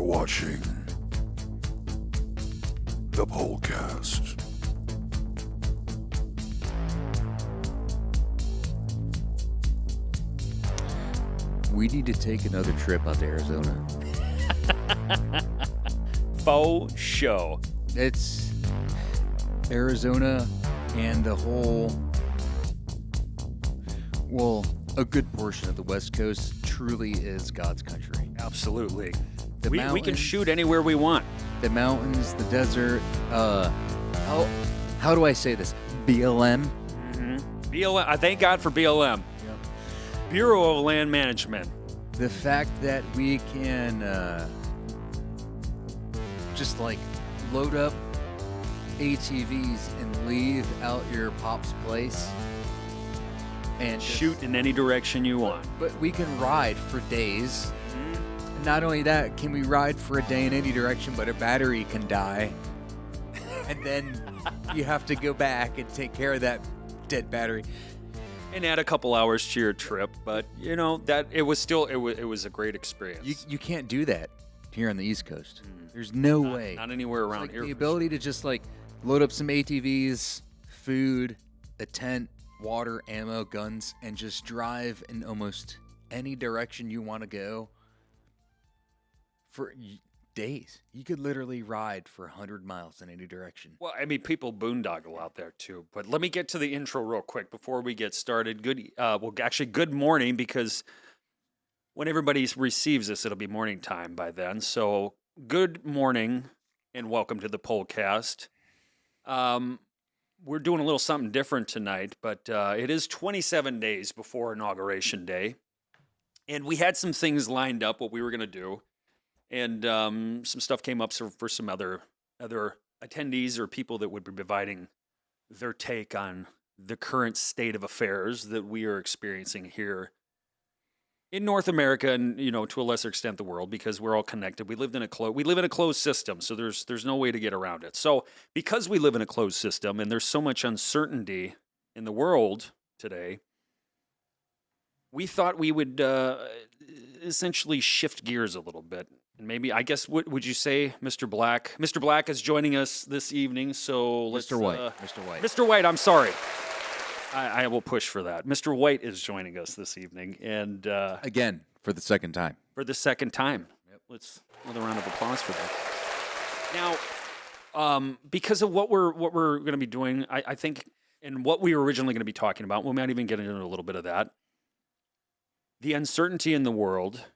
watching the POLCAST. We need to take another trip out to Arizona. Faux show. It's Arizona and the whole, well, a good portion of the West Coast truly is God's country. Absolutely. The We can mountains- shoot anywhere we want. The mountains, the desert, how do I say this? BLM? BLM. Thank God for BLM. Bureau of Land Management. The fact that we can just like load up ATVs and leave out your pop's place and just- Shoot in any direction you want. But we can ride for days. Not only that, can we ride for a day in any direction, but a battery can die. And then you have to go back and take care of that dead battery. And add a couple hours to your trip, but you know that it was a great experience. You can't do that here on the East Coast. There's no way. Not anywhere around Like here. the for ability to just like load up some ATVs, food, a tent, water, ammo, guns, and just drive in almost any direction you want to go for days. You could literally ride for 100 miles in any direction. Well, I mean, people boondoggle out there too. But let me get to the intro real quick before we get started. Good morning, because when everybody receives this, it'll be morning time by then. So, good morning and welcome to the POLCAST. We're doing a little something different tonight, but it is 27 days before Inauguration Day, and we had some things lined up what we were going to do. And some stuff came up for some other attendees or people that would be providing their take on the current state of affairs that we are experiencing here in North America and, to a lesser extent the world, because we're all connected. We live in a closed system, so there's no way to get around it. So because we live in a closed system and there's so much uncertainty in the world today, we thought we would essentially shift gears a little bit. And maybe, I guess, what would you say, Mr. Black? Mr. Black is joining us this evening, so let's... Mr. White. Mr. White, I'm sorry. I will push for that. Mr. White is joining us this evening, and... Again, for the second time. For the second time. Yep. Let's another round of applause for that. Now, because of what we're going to be doing, I think, and what we were originally going to be talking about, we might even get into a little bit of that. The uncertainty in the world,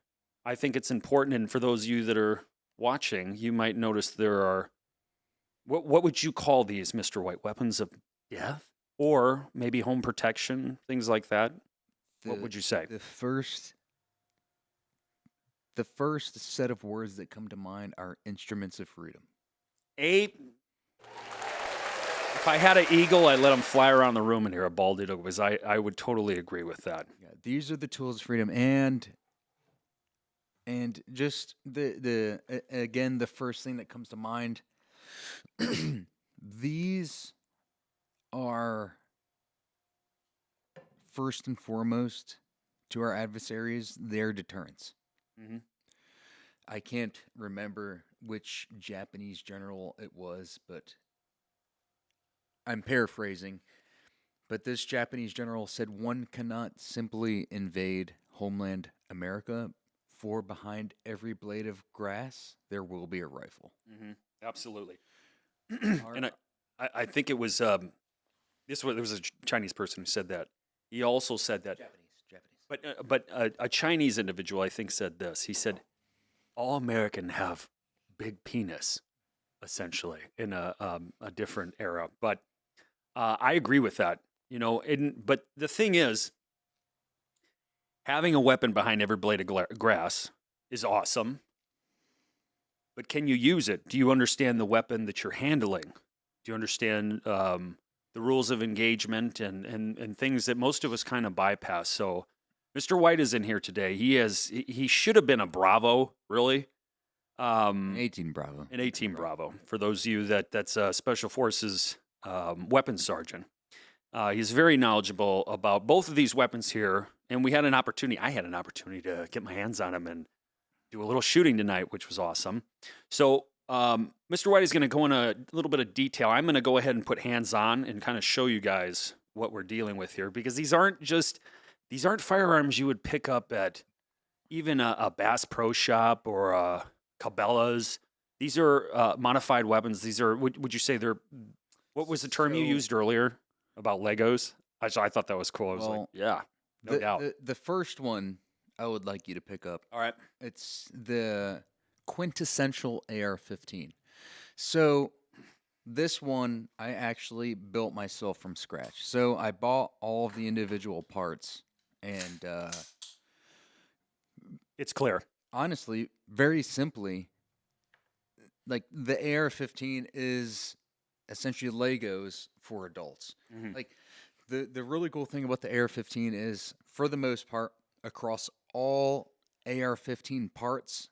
I think it's important, and for those of you that are watching, you might notice there are, what would you call these, Mr. White? Weapons of death? Or maybe home protection, things like that? What would you say? The first set of words that come to mind are instruments of freedom. If I had an eagle, I'd let him fly around the room and hear a bald eagle, because I would totally agree with that. Yeah, these are the tools of freedom, and just again, the first thing that comes to mind, these are first and foremost to our adversaries, their deterrence. Mm-hmm. I can't remember which Japanese general it was, but I'm paraphrasing. But this Japanese general said one cannot simply invade homeland America, for behind every blade of grass, there will be a rifle. Mm-hmm. Absolutely. And I think it was, there was a Chinese person who said that. He also said that. Japanese. But a Chinese individual, I think, said this. He said, all American have big penis, essentially, in a different era. But I agree with that. But the thing is, having a weapon behind every blade of grass is awesome. But can you use it? Do you understand the weapon that you're handling? Do you understand the rules of engagement and things that most of us kind of bypass? So Mr. White is in here today. He should have been a Bravo, really. An 18 Bravo. An 18 Bravo. For those of you that's a Special Forces weapons sergeant. He's very knowledgeable about both of these weapons here, and I had an opportunity to get my hands on them and do a little shooting tonight, which was awesome. So, Mr. White is going to go in a little bit of detail. I'm going to go ahead and put hands on and kind of show you guys what we're dealing with here, because these aren't firearms you would pick up at even a Bass Pro Shop or Cabela's. These are modified weapons. These are, would you say they're, what was the term you So- used earlier about Legos? I thought that was cool. I was like, Well, yeah, no doubt. The first one I would like you to pick up. All right. It's the quintessential AR-15. So this one I actually built myself from scratch. So I bought all of the individual parts, and It's clear. honestly, very simply, like the AR-15 is essentially Legos for adults. Mhm. Like the really cool thing about the AR-15 is, for the most part, across all AR-15 parts,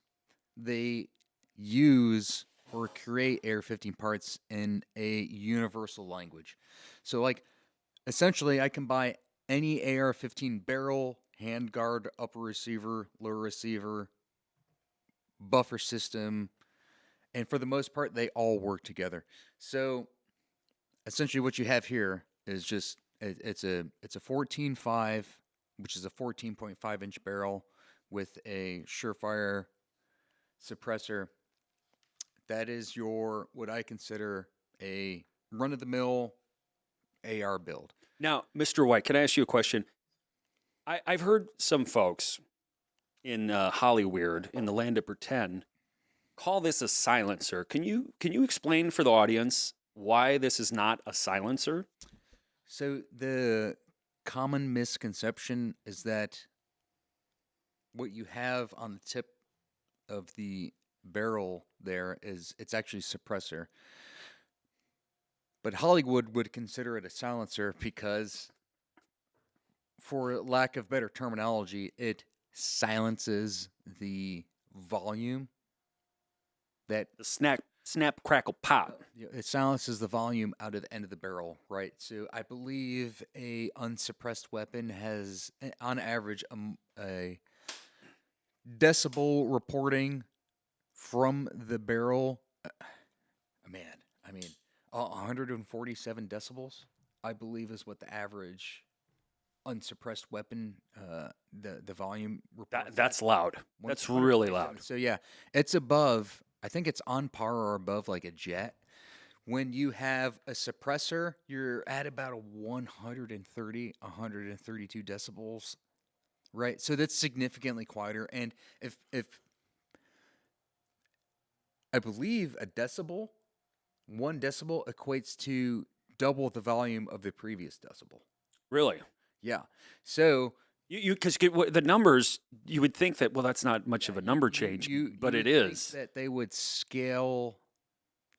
they use or create AR-15 parts in a universal language. So, like, essentially, I can buy any AR-15 barrel, handguard, upper receiver, lower receiver, buffer system, and for the most part, they all work together. So, essentially, what you have here is just it's a 14.5, which is a 14.5-inch barrel with a Surefire suppressor. That is your, what I consider, a run-of-the-mill AR build. Now, Mr. White, can I ask you a question? I've heard some folks in Hollyweird, in the land of pretend, call this a silencer. Can you explain for the audience why this is not a silencer? So the common misconception is that what you have on the tip of the barrel there is, it's actually suppressor. But Hollywood would consider it a silencer because, for lack of better terminology, it silences the volume that The snap, crackle, pop. it silences the volume out of the end of the barrel, right? So I believe a unsuppressed weapon has, on average, a decibel reporting from the barrel. Man, I mean, 147 decibels, I believe, is what the average unsuppressed weapon, the volume reports. That's loud. That's really loud. So yeah, it's above. I think it's on par or above like a jet. When you have a suppressor, you're at about a 130, 132 decibels, right? So that's significantly quieter. And if I believe a decibel, 1 decibel equates to double the volume of the previous decibel. Really. Yeah. So Because the numbers, you would think that, well, that's not much of a number change, but you it would think is. that they would scale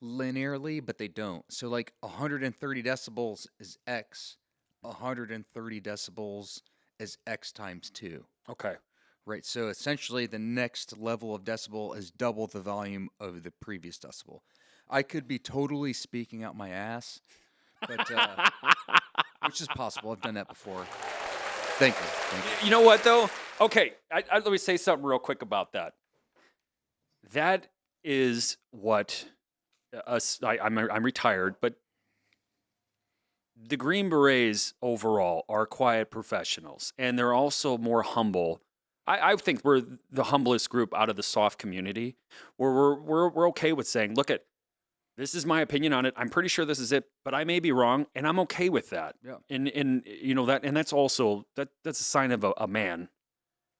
linearly, but they don't. So like 130 decibels is X, 130 decibels is X times 2. Okay. Right. So essentially the next level of decibel is double the volume of the previous decibel. I could be totally speaking out my ass, but which is possible. I've done that before. Thank you. Thank you. You know what, though? Okay, let me say something real quick about that. That is what I'm retired, but the Green Berets overall are quiet professionals, and they're also more humble. I think we're the humblest group out of the soft community, where we're okay with saying, look, this is my opinion on it. I'm pretty sure this is it, but I may be wrong, and I'm okay with that. Yeah. And you know that, and that's also that's a sign of a man,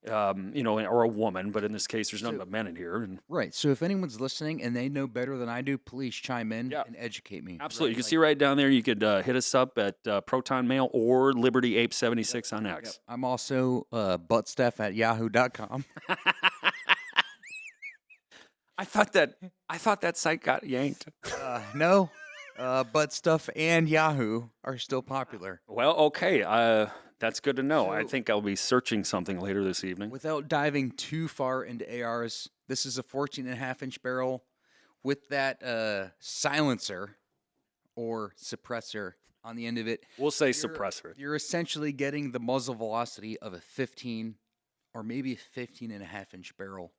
you know, or a woman. But in this case, there's nothing but men in here. And Right. So if anyone's listening and they know better than I do, please chime in Yeah. and educate me. absolutely, Right? you can Like, see right down there. You could hit us up at Proton Mail or Liberty Ape 76 on yep. X. I'm also buttstuff@yahoo.com. I thought that site got yanked. No, buttstuff and Yahoo are still popular. Well, okay, that's good to know. I So- think I'll be searching something later this evening. Without diving too far into ARs, this is a 14.5-inch barrel with that silencer or suppressor on the end of it. We'll say You're- suppressor. You're essentially getting the muzzle velocity of a 15 or maybe a 15.5-inch barrel,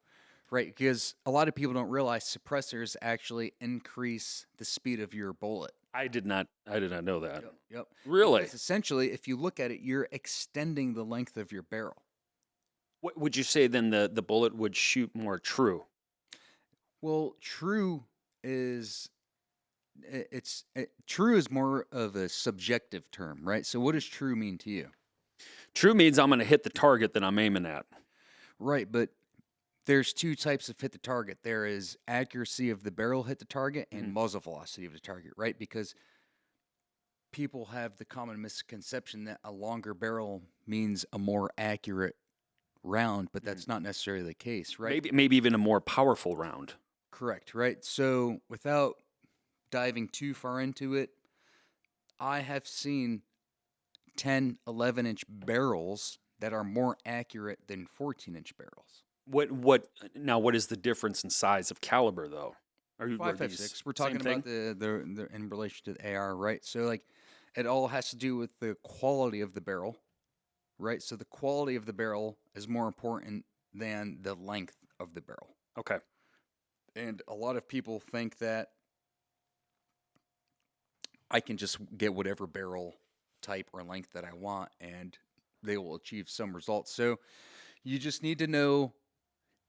Right, because a lot of people don't realize suppressors actually increase the speed of your bullet. I did not know that. Yep. Really? Because essentially, if you look at it, you're extending the length of your barrel. What would you say then the bullet would shoot more true? Well, true is true is more of a subjective term, right? So what does true mean to you? True means I'm going to hit the target that I'm aiming at. Right, but there's two types of hit the target. There is accuracy of the barrel hit the target and muzzle velocity of the target, right? Because people have the common misconception that a longer barrel means a more accurate round, but that's not necessarily the case, right? Maybe even a more powerful round. Correct, right? So without diving too far into it, I have seen 10, 11-inch barrels that are more accurate than 14-inch barrels. What is the difference in size of caliber though? Are 5.56. We're same talking about the in relation to the AR, right? So like it all has to do with the quality of the barrel, right? So the quality of the barrel is more important than the length of the barrel. Okay. And a lot of people think that I can just get whatever barrel type or length that I want and they will achieve some results. So you just need to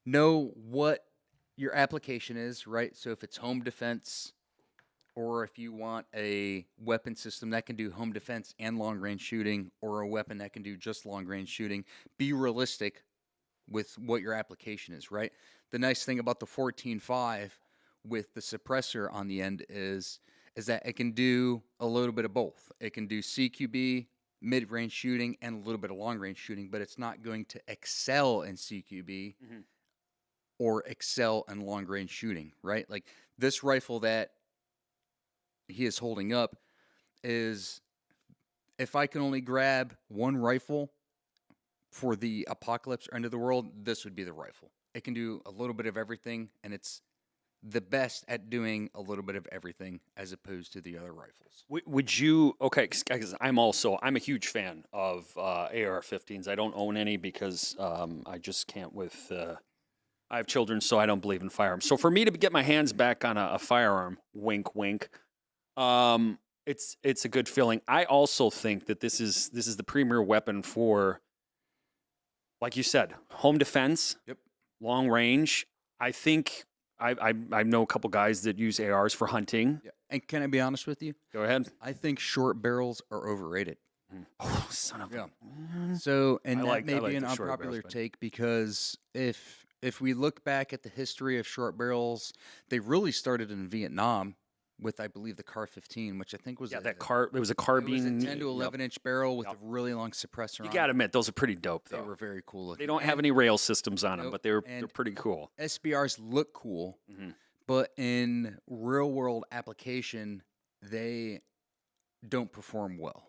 know what your application is, right? So if it's home defense or if you want a weapon system that can do home defense and long range shooting or a weapon that can do just long range shooting, be realistic with what your application is, right? The nice thing about the 14.5 with the suppressor on the end is that it can do a little bit of both. It can do CQB, mid-range shooting, and a little bit of long-range shooting, but it's not going to excel in CQB or excel in long-range shooting, right? Like this rifle that he is holding up is, if I can only grab one rifle for the apocalypse or end of the world, this would be the rifle. It can do a little bit of everything, and it's the best at doing a little bit of everything as opposed to the other rifles. Would you, okay, because I'm a huge fan of AR-15s. I don't own any because I just can't with, I have children, so I don't believe in firearms. So for me to get my hands back on a firearm, wink, wink, it's a good feeling. I also think that this is the premier weapon for, like you said, home defense, long range. I think I know a couple guys that use ARs for hunting. Yeah. And can I be honest with you? Go ahead. I think short barrels are overrated. Oh, son of a... So, and I that like may be an the short unpopular barrels, but- take because if we look back at the history of short barrels, they really started in Vietnam with, I believe, the Car 15, which I think was Yeah, it was a was carbine. a 10 to 11-inch barrel with a really long suppressor You on got to it. admit, those are pretty dope, though. They were very cool looking. They don't have any rail systems on them, Nope. but they're And pretty cool. SBRs look cool, but in real world application, they don't perform well.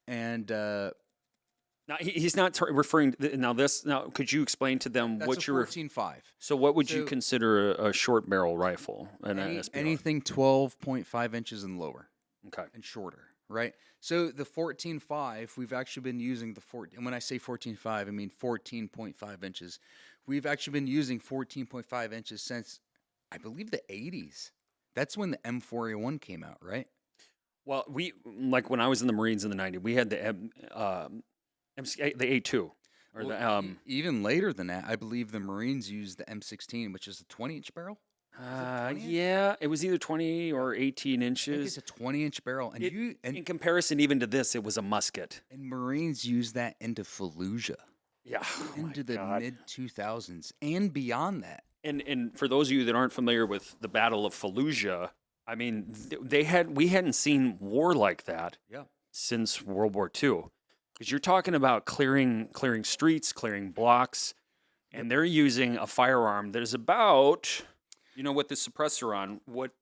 And Now he's not referring to, now. Could you explain to them that's what a you're 14.5. So what would you So- consider a short barrel rifle and an SBR? Anything 12.5 inches and lower Okay. and shorter, right? So the 14.5, we've actually been using the 14. And when I say 14.5, I mean 14.5 inches. We've actually been using 14.5 inches since, I believe, the 80s. That's when the M4A1 came out, right? Well, like when I was in the Marines in the '90s, we had the A2 or Well, even later than that, I believe the Marines used the M16, which is a 20-inch barrel. yeah, it was either 20 or 18 I think inches. it's a 20-inch barrel, and In comparison, even to this, it was a musket. and Marines used that into Fallujah, Yeah, oh my into the God. mid 2000s, and beyond that. And for those of you that aren't familiar with the Battle of Fallujah, I mean, we hadn't seen war like that Yeah. since World War II, because you're talking about clearing streets, clearing blocks, and they're using a firearm that is about, with the suppressor on, what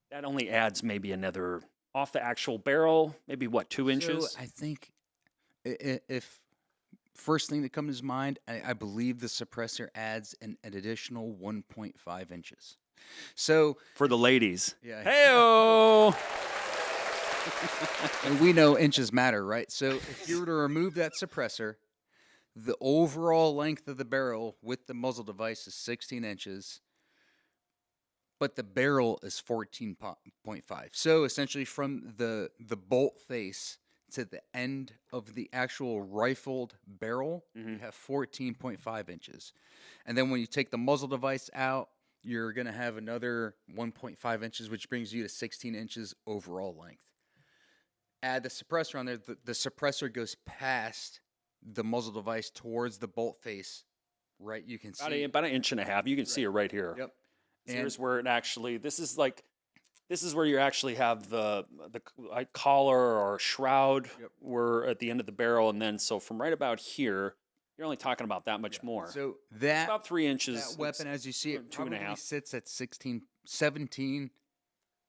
that only adds maybe another off the actual barrel, maybe 2 inches. So I think if first thing that comes to mind, I believe the suppressor adds an additional 1.5 inches. So For the ladies. Yeah. Hey-o! and we know inches matter, right? So if you were to remove that suppressor, the overall length of the barrel with the muzzle device is 16 inches, but the barrel is 14.5. So essentially, from the bolt face to the end of the actual rifled barrel, you have 14.5 inches. And then when you take the muzzle device out, you're going to have another 1.5 inches, which brings you to 16 inches overall length. Add the suppressor on there. The suppressor goes past the muzzle device towards the bolt face, right? You can see About an inch and a half. You can see it right here. Yep. So here's where it actually. This is where you actually have the collar or shroud. Yep. We're at the end of the barrel, and then so from right about here, you're only talking about that much more. So it's that about 3 inches. that weapon, as you see it, two and a probably half. sits at 17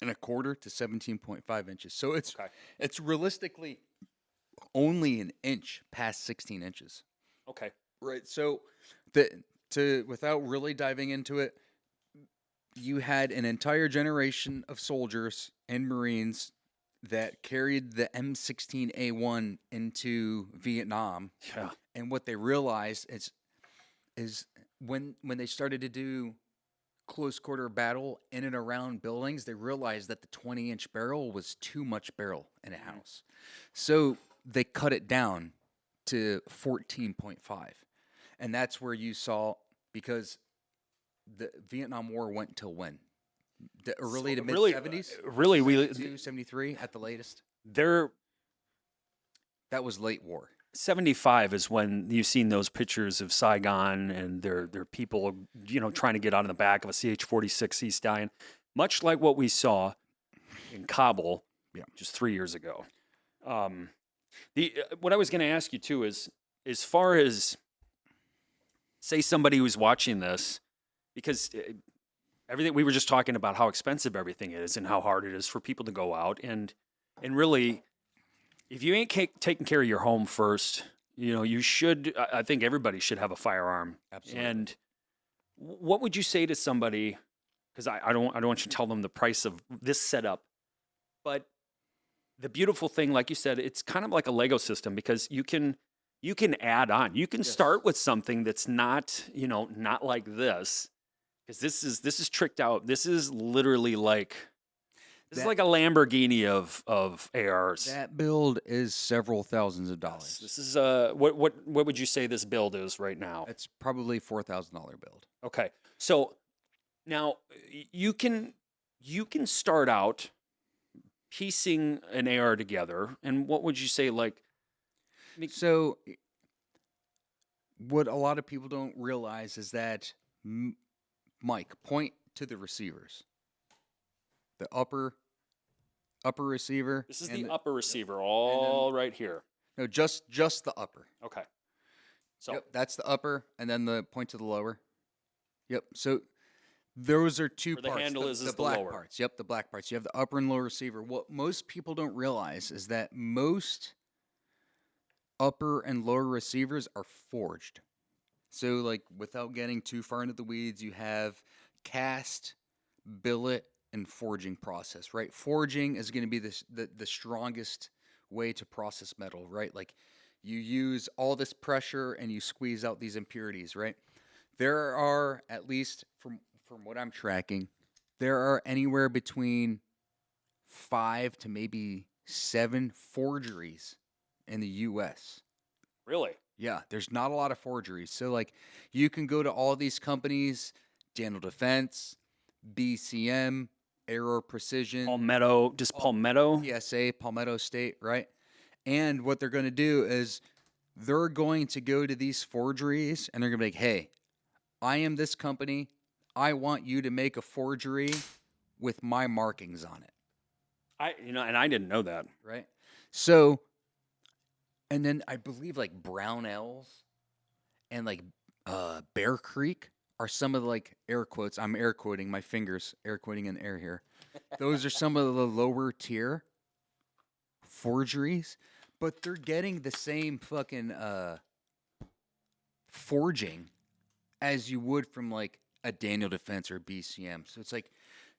and a quarter to 17.5 inches. So it's realistically only an inch past 16 inches. Okay. Right. So without really diving into it, you had an entire generation of soldiers and Marines that carried the M16A1 into Vietnam. Yeah. And what they realized is when they started to do close quarter battle in and around buildings, they realized that the 20-inch barrel was too much barrel in a house. So they cut it down to 14.5. And that's where you saw, because the Vietnam War went till when? The early to mid 70s? Really, 72, 73 at the latest? They're That was late war. 75 is when you've seen those pictures of Saigon and their people, trying to get out of the back of a CH-46 Sea Stallion, much like what we saw in Kabul just 3 years ago. What I was going to ask you too is, as far as, say, somebody who's watching this, because everything we were just talking about how expensive everything is and how hard it is for people to go out, and really, if you ain't taking care of your home first, you should. I think everybody should have a firearm. Absolutely. And what would you say to somebody? Because I don't want you to tell them the price of this setup, but the beautiful thing, like you said, it's kind of like a Lego system, because you can add on. You can start with something that's not not like this, because this is tricked out. This is literally like. This is like a Lamborghini of ARs. That build is several thousands of dollars. This is what would you say this build is right now? It's probably $4,000 build. Okay, so now you can start out piecing an AR together, and what would you say So, what a lot of people don't realize is that, Mike, point to the receivers. The upper receiver. This is the upper receiver, all right here. No, just the upper. Okay. So Yep, that's the upper, and then the point to the lower. Yep. So those are two where the parts. handle is the black lower. parts. Yep, the black parts. You have the upper and lower receiver. What most people don't realize is that most upper and lower receivers are forged. So, like, without getting too far into the weeds, you have cast, billet, and forging process, right? Forging is going to be the strongest way to process metal, right? Like, you use all this pressure and you squeeze out these impurities, right? There are, at least from what I'm tracking, there are anywhere between 5 to maybe 7 forgeries in the U.S. Really? Yeah, there's not a lot of forgeries. So, like, you can go to all these companies, Daniel Defense, BCM, Aero Precision, Palmetto, Palmetto? PSA, Palmetto State, right? And what they're going to do is they're going to go to these forgeries and they're going to be like, hey, I am this company. I want you to make a forgery with my markings on it. And I didn't know that. Right? So, and then I believe like Brownells and like Bear Creek are some of the, like, air quotes. I'm air quoting, my fingers air quoting in the air here. Those are some of the lower tier forgeries, but they're getting the same fucking forging as you would from like a Daniel Defense or a BCM. So it's like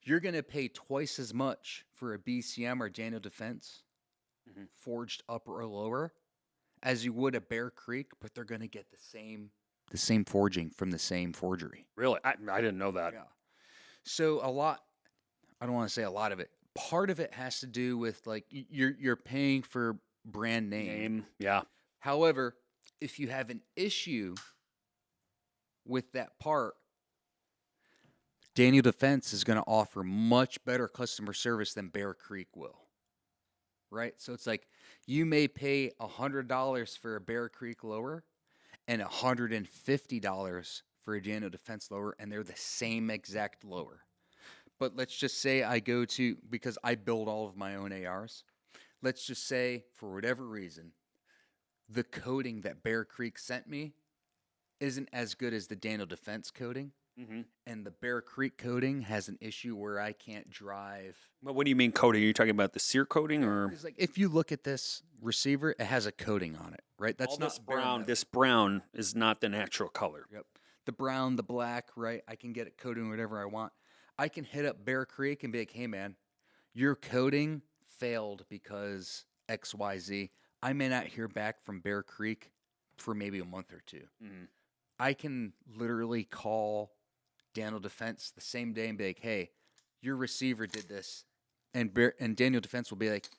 you're gonna pay twice as much for a BCM or Daniel Defense forged upper or lower as you would a Bear Creek, but they're going to get the same forging from the same forgery. Really? I didn't know that. Yeah. So a lot, I don't want to say a lot of it. Part of it has to do with like you're paying for brand name. Yeah. However, if you have an issue with that part, Daniel Defense is going to offer much better customer service than Bear Creek will. Right? So it's like you may pay $100 for a Bear Creek lower and $150 for a Daniel Defense lower, and they're the same exact lower. But let's just say I go to, because I build all of my own ARs, let's just say for whatever reason, the coding that Bear Creek sent me isn't as good as the Daniel Defense coding. Mm-hmm. And the Bear Creek coding has an issue where I can't drive. But what do you mean coating? Are you talking about the sear coating, or Because like if you look at this receiver, it has a coating on it, right? That's all not this bare brown? metal. This brown is not the natural color. Yep. The brown, the black, right? I can get it coding whatever I want. I can hit up Bear Creek and be like, hey man, your coding failed because XYZ. I may not hear back from Bear Creek for maybe a month or two. Mm-hmm. I can literally call Daniel Defense the same day and be like, hey, your receiver did this. And Daniel Defense will be like,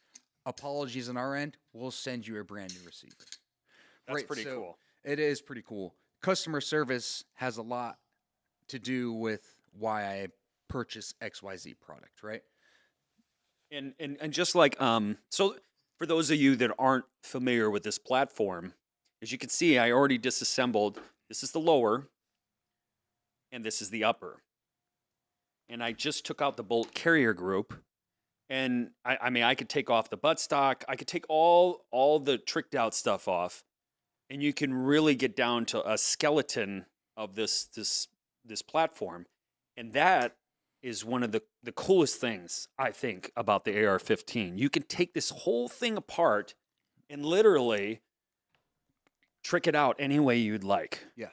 apologies on our end. We'll send you a brand new receiver. That's pretty so cool. It is pretty cool. Customer service has a lot to do with why I purchase XYZ product, right? And just like so for those of you that aren't familiar with this platform, as you can see, I already disassembled. This is the lower, and this is the upper. And I just took out the bolt carrier group. And I mean, I could take off the buttstock. I could take all the tricked out stuff off, and you can really get down to a skeleton of this platform. And that is one of the coolest things, I think, about the AR-15. You can take this whole thing apart and literally trick it out any way you'd like. Yeah.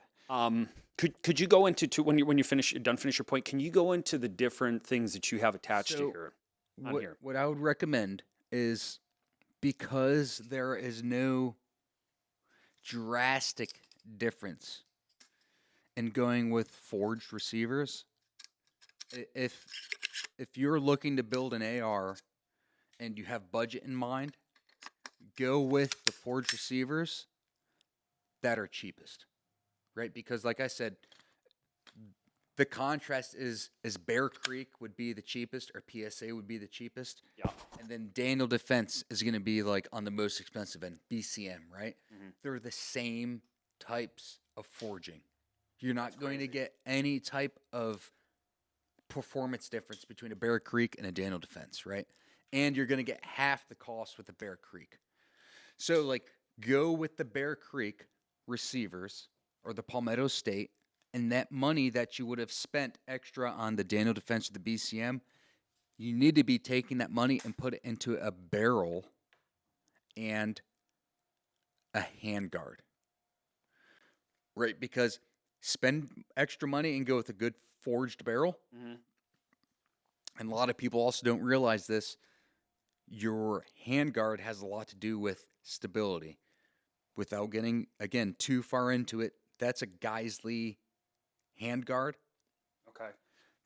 Could you go into when you finish your point? Can you go into the different things that you have attached to So, here? What I would recommend is, because there is no drastic difference in going with forged receivers, if you're looking to build an AR and you have budget in mind, go with the forged receivers that are cheapest, right? Because like I said, the contrast is Bear Creek would be the cheapest, or PSA would be the cheapest. Yeah. And then Daniel Defense is going to be like on the most expensive end, BCM, right? Mhm. They're the same types of forging. You're not going to get any type of performance difference between a Bear Creek and a Daniel Defense, right? And you're going to get half the cost with a Bear Creek. So like go with the Bear Creek receivers or the Palmetto State, and that money that you would have spent extra on the Daniel Defense or the BCM, you need to be taking that money and put it into a barrel and a handguard, right? Because spend extra money and go with a good forged barrel. Mm-hmm. And a lot of people also don't realize this. Your handguard has a lot to do with stability. Without getting, again, too far into it, that's a Geisley handguard. Okay.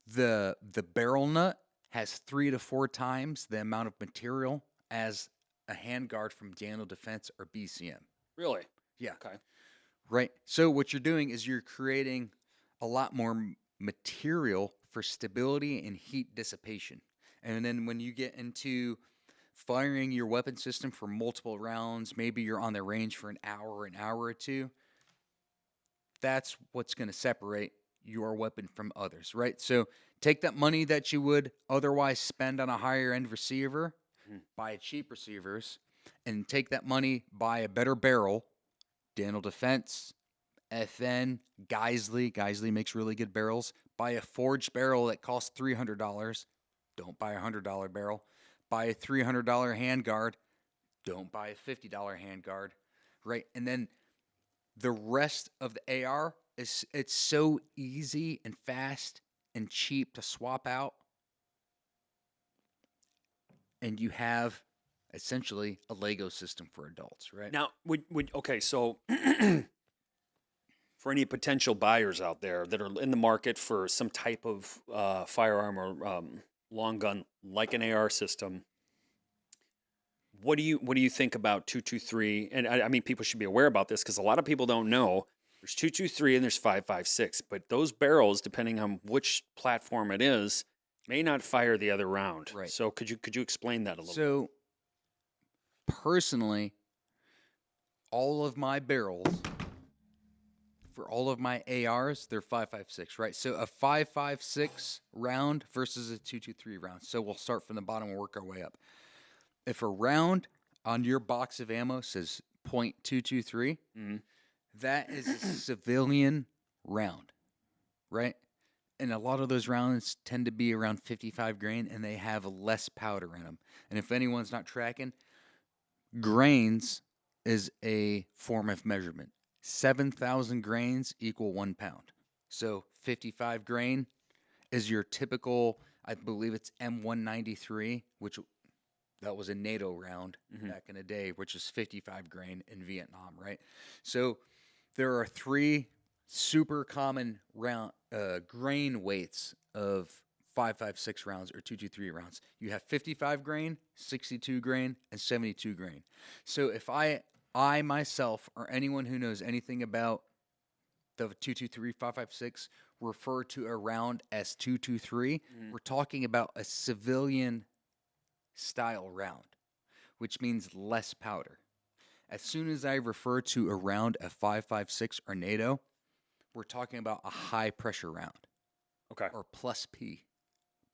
The barrel nut has 3 to 4 times the amount of material as a handguard from Daniel Defense or BCM. Really? Yeah. Okay. Right. So what you're doing is you're creating a lot more material for stability and heat dissipation. And then when you get into firing your weapon system for multiple rounds, maybe you're on the range for an hour or two, that's what's going to separate your weapon from others, right? So take that money that you would otherwise spend on a higher end receiver, buy cheap receivers, and take that money, buy a better barrel, Daniel Defense, FN, Geisley. Geisley makes really good barrels. Buy a forged barrel that costs $300. Don't buy a $100 barrel. Buy a $300 handguard. Don't buy a $50 handguard, right? And then the rest of the AR it's so easy and fast and cheap to swap out. And you have essentially a Lego system for adults, right? Now, okay, so for any potential buyers out there that are in the market for some type of firearm or long gun like an AR system, what do you think about 223? And I mean, people should be aware about this because a lot of people don't know. There's 223 and there's 556, but those barrels, depending on which platform it is, may not fire the other round. Right. So could you explain that a little? So, personally, all of my barrels for all of my ARs, they're 5.56, right? So a 5.56 round versus a 2.23 round. So we'll start from the bottom and work our way up. If a round on your box of ammo says .223, that is a civilian round, right? And a lot of those rounds tend to be around 55 grain, and they have less powder in them. And if anyone's not tracking, grains is a form of measurement. 7,000 grains equal 1 pound. So 55 grain is your typical, I believe it's M193, which that was a NATO round back in the day, which is 55 grain in Vietnam, right? So there are 3 super common round grain weights of 5.56 rounds or 2.23 rounds. You have 55 grain, 62 grain, and 72 grain. So if I myself or anyone who knows anything about the 2.23 5.56 refer to a round as 2.23, we're talking about a civilian style round, which means less powder. As soon as I refer to a round of 5.56 or NATO, we're talking about a high pressure round. Okay. Or plus P.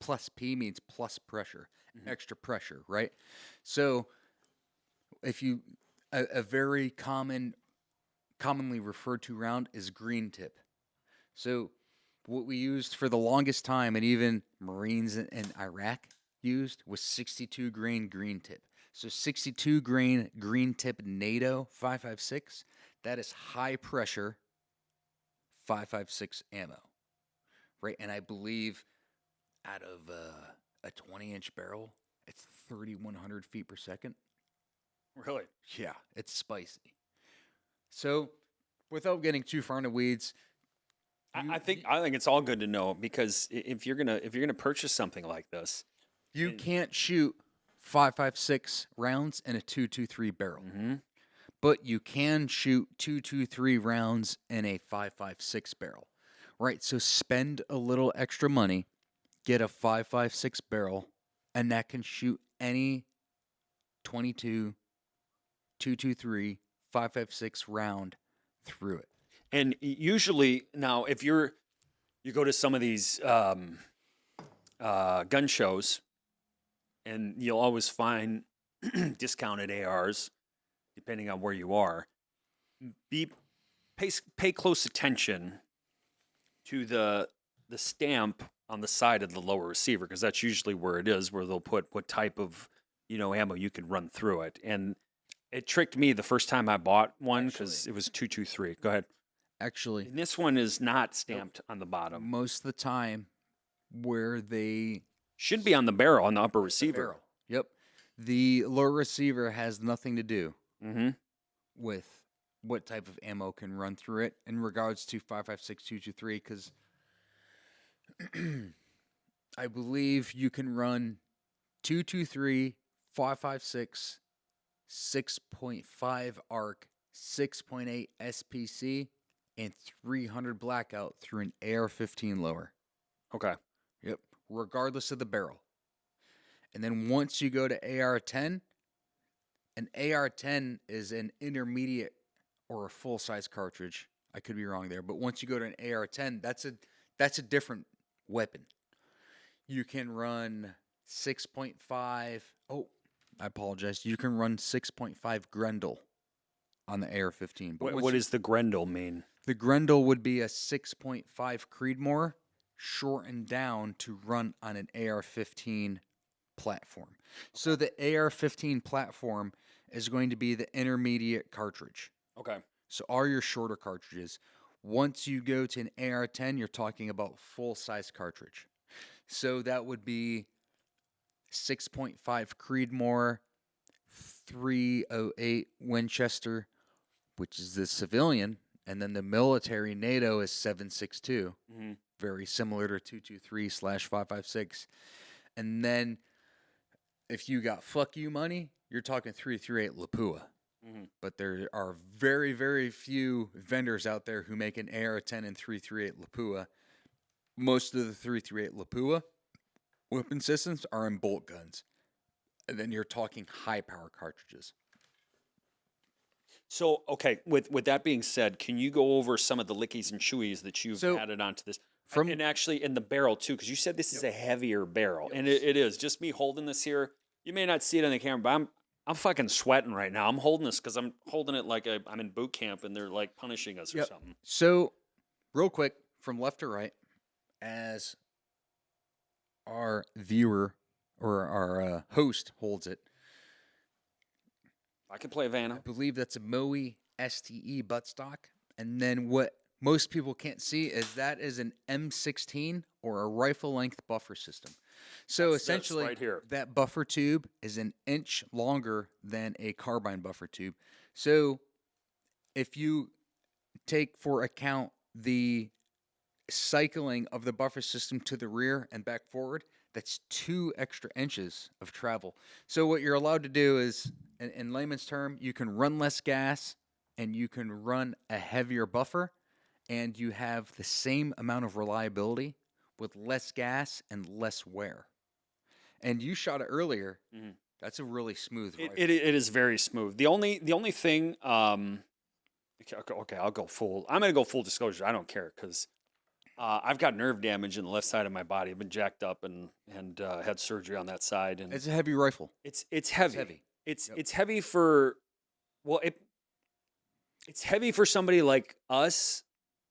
Plus P means plus pressure, extra pressure, right? So if you a very commonly referred to round is green tip. So what we used for the longest time, and even Marines in Iraq used, was 62 grain green tip. So 62 grain green tip NATO 5.56, that is high pressure 5.56 ammo, right? And I believe out of a 20-inch barrel, it's 3,100 feet per second. Really? Yeah, it's spicy. So, without getting too far in the weeds, I think it's all good to know because if you're gonna purchase something like this, you can't shoot 5.56 rounds in a 2.23 barrel, but you can shoot 2.23 rounds in a 5.56 barrel, right? So spend a little extra money, get a 5.56 barrel, and that can shoot any 22, 2.23, 5.56 round through it. and usually now if you go to some of these gun shows, and you'll always find discounted ARs depending on where you are. Pay close attention to the stamp on the side of the lower receiver because that's usually where it is, where they'll put what type of ammo you can run through it. And it tricked me the first time I bought one because it was 223. Go ahead. Actually, And this one is not stamped on the bottom. most of the time, where they Should be on the barrel on the upper receiver. barrel. Yep. The lower receiver has nothing to do with what type of ammo can run through it in regards to 5.56, 223, because I believe you can run 223, 5.56, 6.5 arc, 6.8 SPC, and 300 blackout through an AR-15 lower. Okay. Yep. Regardless of the barrel. And then once you go to AR-10, an AR-10 is an intermediate or a full-size cartridge. I could be wrong there, but once you go to an AR-10, that's a different weapon. You can run 6.5. Oh, I apologize. You can run 6.5 Grendel on the AR-15. But What does the Grendel mean? the Grendel would be a 6.5 Creedmoor shortened down to run on an AR-15 platform. So the AR-15 platform is going to be the intermediate cartridge. Okay. So all your shorter cartridges. Once you go to an AR-10, you're talking about full-size cartridge. So that would be 6.5 Creedmoor, .308 Winchester, which is the civilian, and then the military NATO is 7.62, very similar to 223/5.56. And then if you got fuck you money, you're talking 338 Lapua. But there are very, very few vendors out there who make an AR-10 and 338 Lapua. Most of the 338 Lapua weapon systems are in bolt guns. And then you're talking high power cartridges. So, okay, with that being said, can you go over some of the lickies and chewies that you've added onto this? And actually in the barrel too, because you said this is a heavier barrel. And it is. Just me holding this here, you may not see it on the camera, but I'm fucking sweating right now. I'm holding this because I'm holding it like I'm in boot camp and they're like punishing us or something. So, real quick, from left to right, as our viewer or our host holds it, I can play I Vanna. believe that's a Moe STE buttstock. And then what most people can't see is that is an M16 or a rifle length buffer system. So That's essentially, right here. that buffer tube is an inch longer than a carbine buffer tube. So if you take for account the cycling of the buffer system to the rear and back forward, that's 2 extra inches of travel. So what you're allowed to do is, in layman's term, you can run less gas and you can run a heavier buffer, and you have the same amount of reliability with less gas and less wear. And you shot it earlier. That's a really smooth rifle. It is very smooth. The only thing, okay, I'll go full. I'm gonna go full disclosure. I don't care because I've got nerve damage in the left side of my body. I've been jacked up and had surgery on that side. And It's a heavy rifle. it's heavy. heavy. It's heavy for it's heavy for somebody like us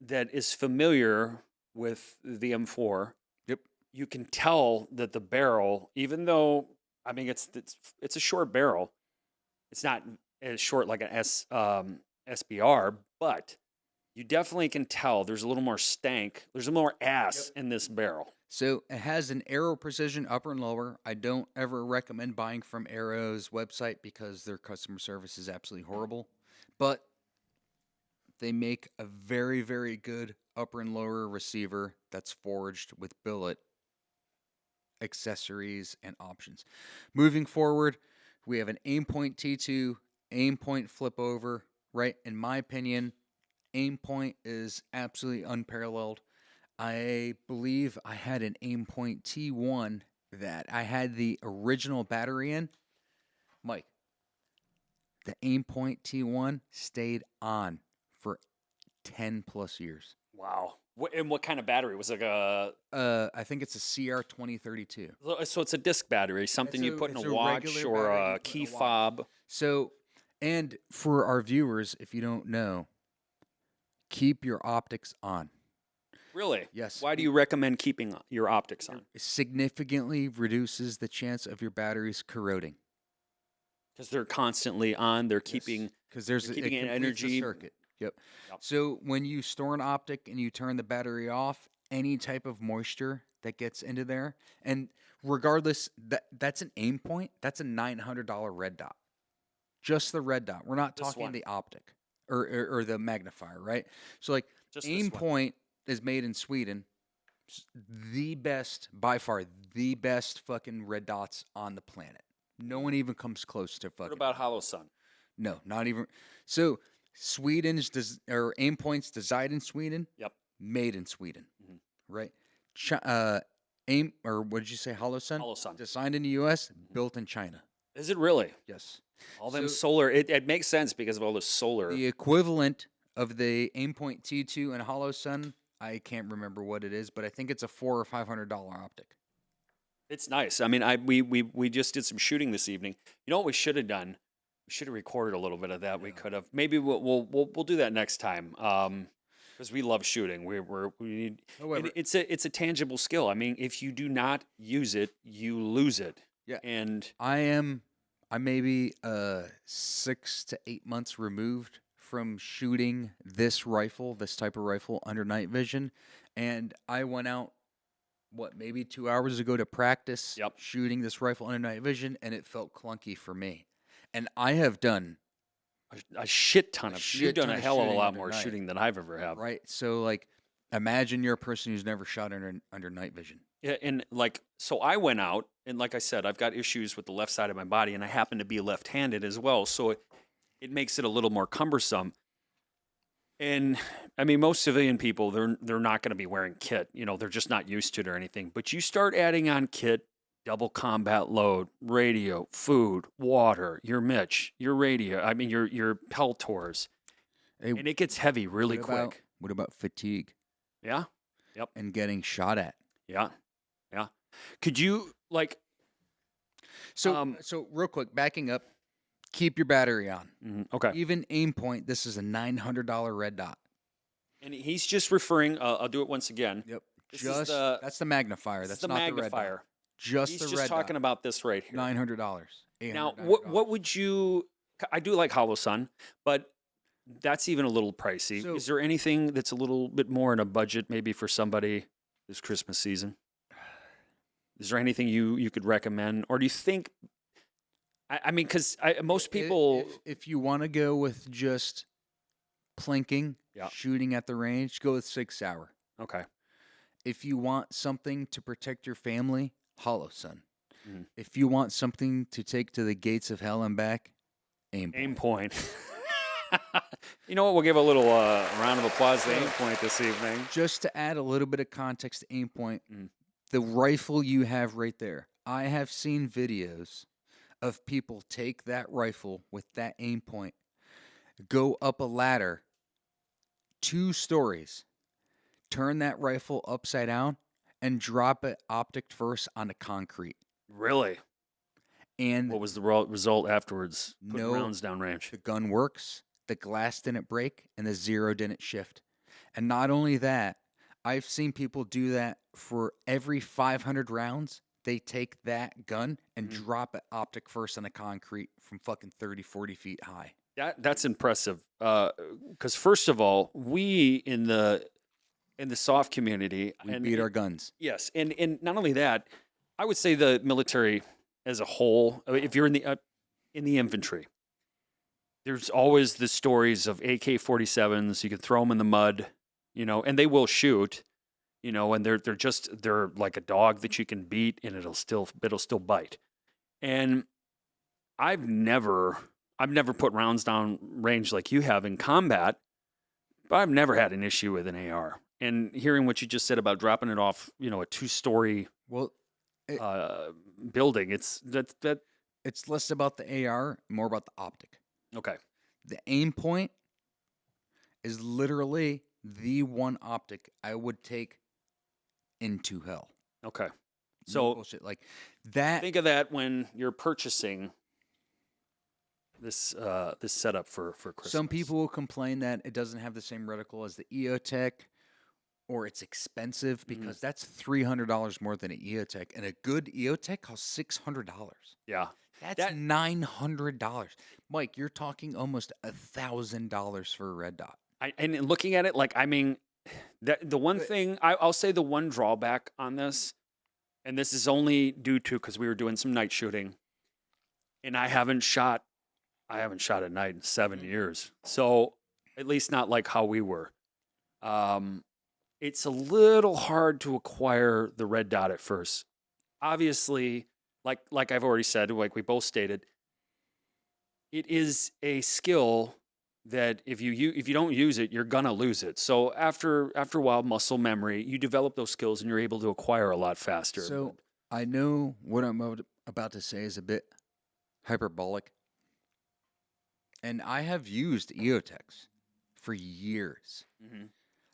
that is familiar with the M4. Yep. You can tell that the barrel, even though I mean it's a short barrel, it's not as short like an SBR, but you definitely can tell there's a little more stank. There's a little more ass in this barrel. So it has an Arrow precision upper and lower. I don't ever recommend buying from Arrow's website because their customer service is absolutely horrible. But they make a very, very good upper and lower receiver that's forged with billet accessories and options. Moving forward, we have an aim point T2, aim point flip over, right? In my opinion, aim point is absolutely unparalleled. I believe I had an aim point T1 that I had the original battery in. Mike, the aim point T1 stayed on for 10 plus years. Wow. And what kind of battery? Was it like I think it's a CR2032. so it's a disc battery, something you put in it's a a watch regular or battery you a put in key a watch. fob. So, and for our viewers, if you don't know, keep your optics on. Really? Yes. Why do you recommend keeping your optics on? It significantly reduces the chance of your batteries corroding. Because they're constantly on. They're keeping Because there's keeping it an completes the energy. circuit. Yep. Yep. So when you store an optic and you turn the battery off, any type of moisture that gets into there, and regardless, that's an aim point. That's a $900 red dot. Just the red dot. We're not This talking one. the optic or the magnifier, right? So like Just this aim one. point is made in Sweden. The best, by far, the best fucking red dots on the planet. No one even comes close to fucking. What about Hollow Sun? No, not even. So Sweden's or aim points designed in Sweden. Yep. Made in Sweden, Mhm. right? Aim or what did you say? Hollow Sun. Hollow Sun. Designed in the U.S., built in China. Is it really? Yes. All them So- solar. It makes sense because of all the solar. The equivalent of the aim point T2 and Hollow Sun, I can't remember what it is, but I think it's a $400 or $500 optic. It's nice. I mean, we just did some shooting this evening. You know what we should have done? We should have recorded a little bit of that. We could have. Maybe we'll do that next time. Because we love shooting. We need. However, It's a tangible skill. I mean, if you do not use it, you lose it. Yeah. And I may be 6 to 8 months removed from shooting this type of rifle under night vision, and I went out maybe 2 hours ago to practice Yep. shooting this rifle under night vision, and it felt clunky for me. And I have done A shit ton a of. shit You've done ton a of hell of a shooting lot under more night. shooting than I've ever have. right. So like, imagine you're a person who's never shot under night vision. Yeah, and like, so I went out, and like I said, I've got issues with the left side of my body, and I happen to be left-handed as well, so it makes it a little more cumbersome. And I mean, most civilian people, they're not going to be wearing kit. You know, they're just not used to it or anything. But you start adding on kit, double combat load, radio, food, water, your Mitch, your radio. I mean, your Peltors, Hey, and it gets heavy really quick. What about fatigue Yeah, yep, and getting shot at? yeah, yeah. Could you like? So real quick, backing up, keep your battery on. Okay. Even aim point, this is a $900 red dot. And he's just referring. I'll do it once again. Yep. This is the That's the magnifier. this is That's the not magnifier. the red dot. Just He's the just red talking dot. about this right here. $900. Now, $800. what would you? I do like Hollow Sun, but that's even a little pricey. So- Is there anything that's a little bit more in a budget, maybe for somebody this Christmas season? Is there anything you could recommend, or do you think? I mean, because most people. If you want to go with just plinking, Yeah. shooting at the range, go with 6 Hour. Okay. If you want something to protect your family, Hollow Sun. Mhm. If you want something to take to the gates of hell and back, aim point. Aim point. You know what? We'll give a little round of applause to Aim Point this evening. Just to add a little bit of context to aim point, Mm. the rifle you have right there. I have seen videos of people take that rifle with that aim point, go up a ladder 2 stories, turn that rifle upside down, and drop it optic first onto concrete. Really? And What was the result afterwards? Putting No. rounds downrange. the gun works, the glass didn't break, and the zero didn't shift. And not only that, I've seen people do that for every 500 rounds. They take that gun and Mhm. drop it optic first on the concrete from fucking 30, 40 feet high. That's impressive. Because first of all, we in the soft community, We beat our guns. yes, and not only that, I would say the military as a whole. If you're in the infantry, there's always the stories of AK-47s. You can throw them in the mud, you know, and they will shoot, you know, and they're like a dog that you can beat and it'll still bite. And I've never put rounds down range like you have in combat, but I've never had an issue with an AR. And hearing what you just said about dropping it off, you know, a 2-story Well, building, it's that it's less about the AR, more about the optic. okay. The aim point is literally the one optic I would take into hell. Okay. No So bullshit. Like that. think of that when you're purchasing this setup for Christmas. Some people will complain that it doesn't have the same reticle as the EOTech, or it's expensive because that's $300 more than an EOTech, and a good EOTech costs $600. Yeah. That's That- $900. Mike, you're talking almost $1,000 for a red dot. And looking at it, like, I mean, the one thing I'll say, the one drawback on this, and this is only due to because we were doing some night shooting, and I haven't shot at night in 7 years, so at least not like how we were. It's a little hard to acquire the red dot at first. Obviously, like I've already said, like we both stated, it is a skill that if you don't use it, you're gonna lose it. So after a while, muscle memory, you develop those skills and you're able to acquire a lot faster. So I know what I'm about to say is a bit hyperbolic, and I have used EOTechs for years. Mhm.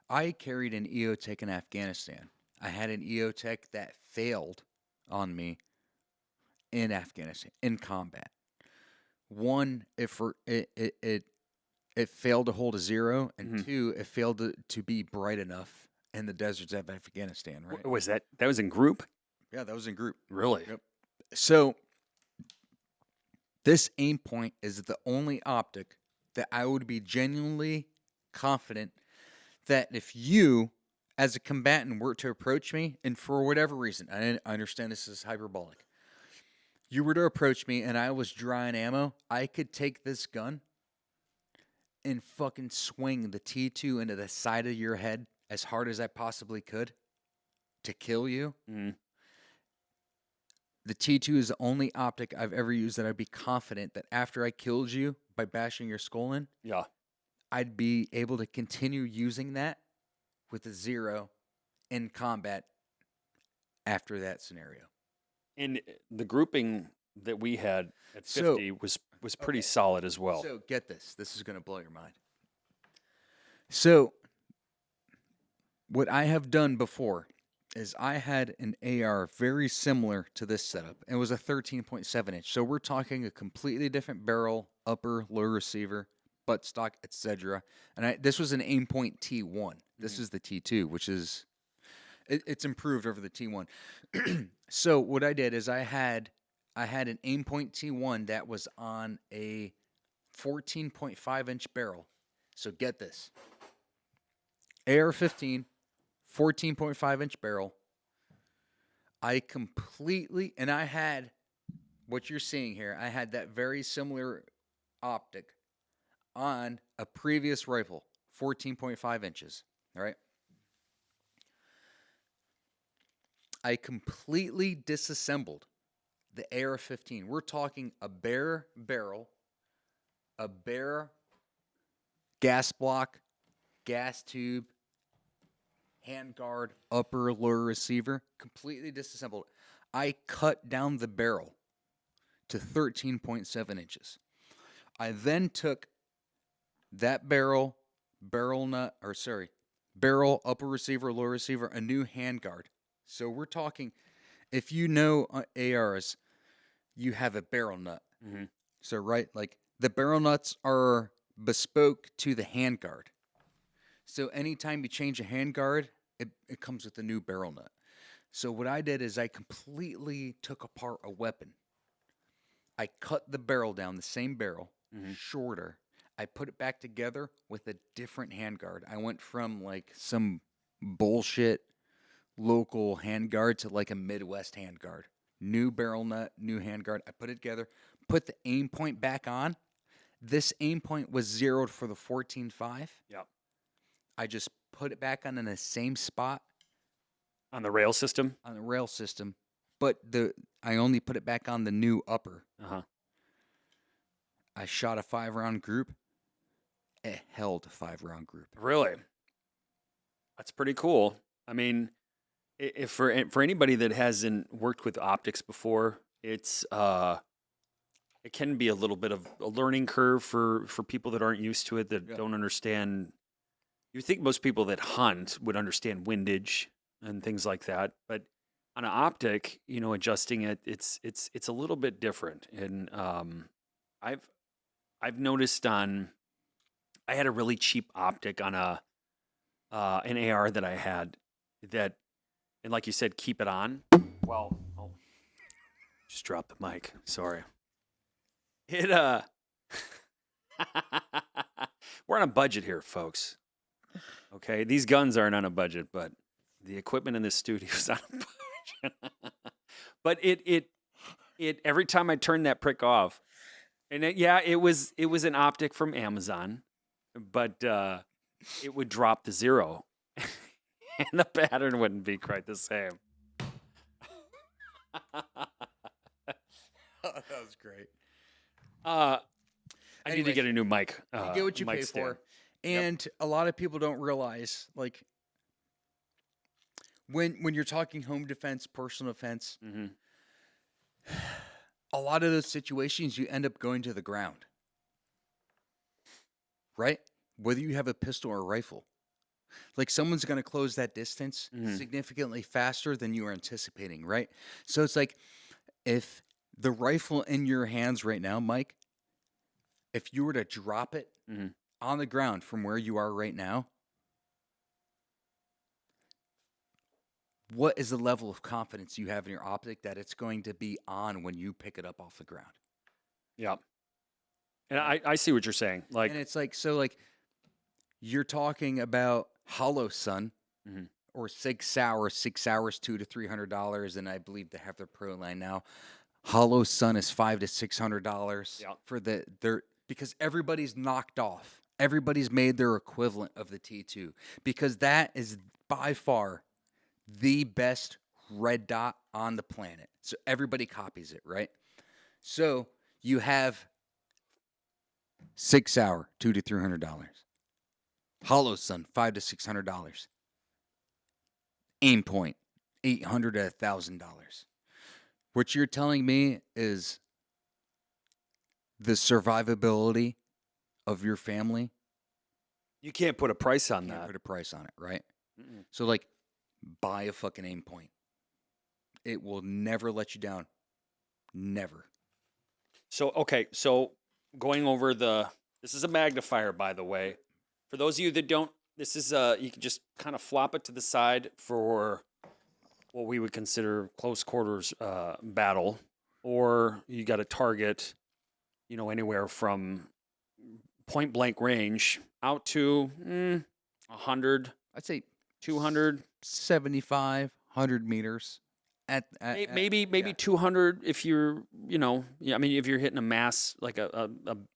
I carried an EOTech in Afghanistan. I had an EOTech that failed on me in Afghanistan in combat. One, it failed to hold a zero, and Mhm. 2, it failed to be bright enough in the deserts of Afghanistan. Right? Was that was in group? Yeah, that was in group. Really? Yep. So this aim point is the only optic that I would be genuinely confident that if you, as a combatant, were to approach me, and for whatever reason, I understand this is hyperbolic, you were to approach me and I was dry on ammo, I could take this gun and fucking swing the T2 into the side of your head as hard as I possibly could to kill you. Mhm. The T2 is the only optic I've ever used that I'd be confident that after I killed you by bashing your skull in, Yeah. I'd be able to continue using that with a 0 in combat after that scenario. And the grouping that we had at So- 50 was pretty okay. solid as well. So get this. This is going to blow your mind. So what I have done before is I had an AR very similar to this setup. It was a 13.7 inch. So we're talking a completely different barrel, upper, lower receiver, buttstock, etc. And this was an Aimpoint T1. This is the T2, which is it's improved over the T1. So what I did is I had an Aimpoint T1 that was on a 14.5 inch barrel. So get this. AR-15, 14.5 inch barrel. I had what you're seeing here. I had that very similar optic on a previous rifle, 14.5 inches. All right. I completely disassembled the AR-15. We're talking a bare barrel, a bare gas block, gas tube, handguard, upper, lower receiver, completely disassembled. I cut down the barrel to 13.7 inches. I then took that barrel, upper receiver, lower receiver, a new handguard. So we're talking, if you know ARs, you have a barrel nut. Mhm. So, right, like the barrel nuts are bespoke to the handguard. So anytime you change a handguard, it comes with a new barrel nut. So what I did is I completely took apart a weapon. I cut the barrel down, the same barrel, shorter. I put it back together with a different handguard. I went from like some bullshit local handguard to like a Midwest handguard. New barrel nut, new handguard. I put it together, put the aim point back on. This aim point was zeroed for the 14.5. Yep. I just put it back on in the same spot On the rail system. on the rail system, but I only put it back on the new upper. Uh-huh. I shot a 5-round group. It held a 5-round group. Really? That's pretty cool. I mean, if for anybody that hasn't worked with optics before, it can be a little bit of a learning curve for people that aren't used to it, that Yeah. don't understand. You think most people that hunt would understand windage and things like that, but on an optic, adjusting it, it's a little bit different. And I've noticed I had a really cheap optic on an AR that I had that, and like you said, keep it on. Well, just dropped the mic. Sorry. It we're on a budget here, folks. Okay, these guns aren't on a budget, but the equipment in this studio is on a budget. But it every time I turned that prick off, and it was an optic from Amazon, but it would drop to 0, and the pattern wouldn't be quite the same. That was great. I need to Anyways, get a new mic. You get what you mic pay stand. for. And a lot of people don't realize, like, when you're talking home defense, personal defense, Mhm. a lot of those situations you end up going to the ground. Right? Whether you have a pistol or a rifle. Like someone's going to close that distance significantly faster than you are anticipating, right? So it's like if the rifle in your hands right now, Mike, if you were to drop it on the ground from where you are right now, what is the level of confidence you have in your optic that it's going to be on when you pick it up off the ground? Yeah. And I see what you're saying. Like, And it's like, so like you're talking about Hollow Sun Mhm. or Sig Sauer, $200 to $300, and I believe they have their pro line now. Hollow Sun is $500 to $600 Yeah. for their because everybody's knocked off. Everybody's made their equivalent of the T2 because that is by far the best red dot on the planet. So everybody copies it, right? So you have 6 hour, $200 to $300. Hollow Sun, $500 to $600. Aim Point, $800 to $1,000. What you're telling me is the survivability of your family. You can't put a price on Can't that. put a price on it, right? Mm-mm. So, like, buy a fucking Aim Point. It will never let you down. Never. So, okay, so going over this is a magnifier, by the way. For those of you that don't, this is you can just kind of flop it to the side for what we would consider close quarters battle, or you got a target, anywhere from point blank range out to 100, I'd say 200, 75, 100 meters. maybe yeah. 200 if you're, I mean, if you're hitting a mass like a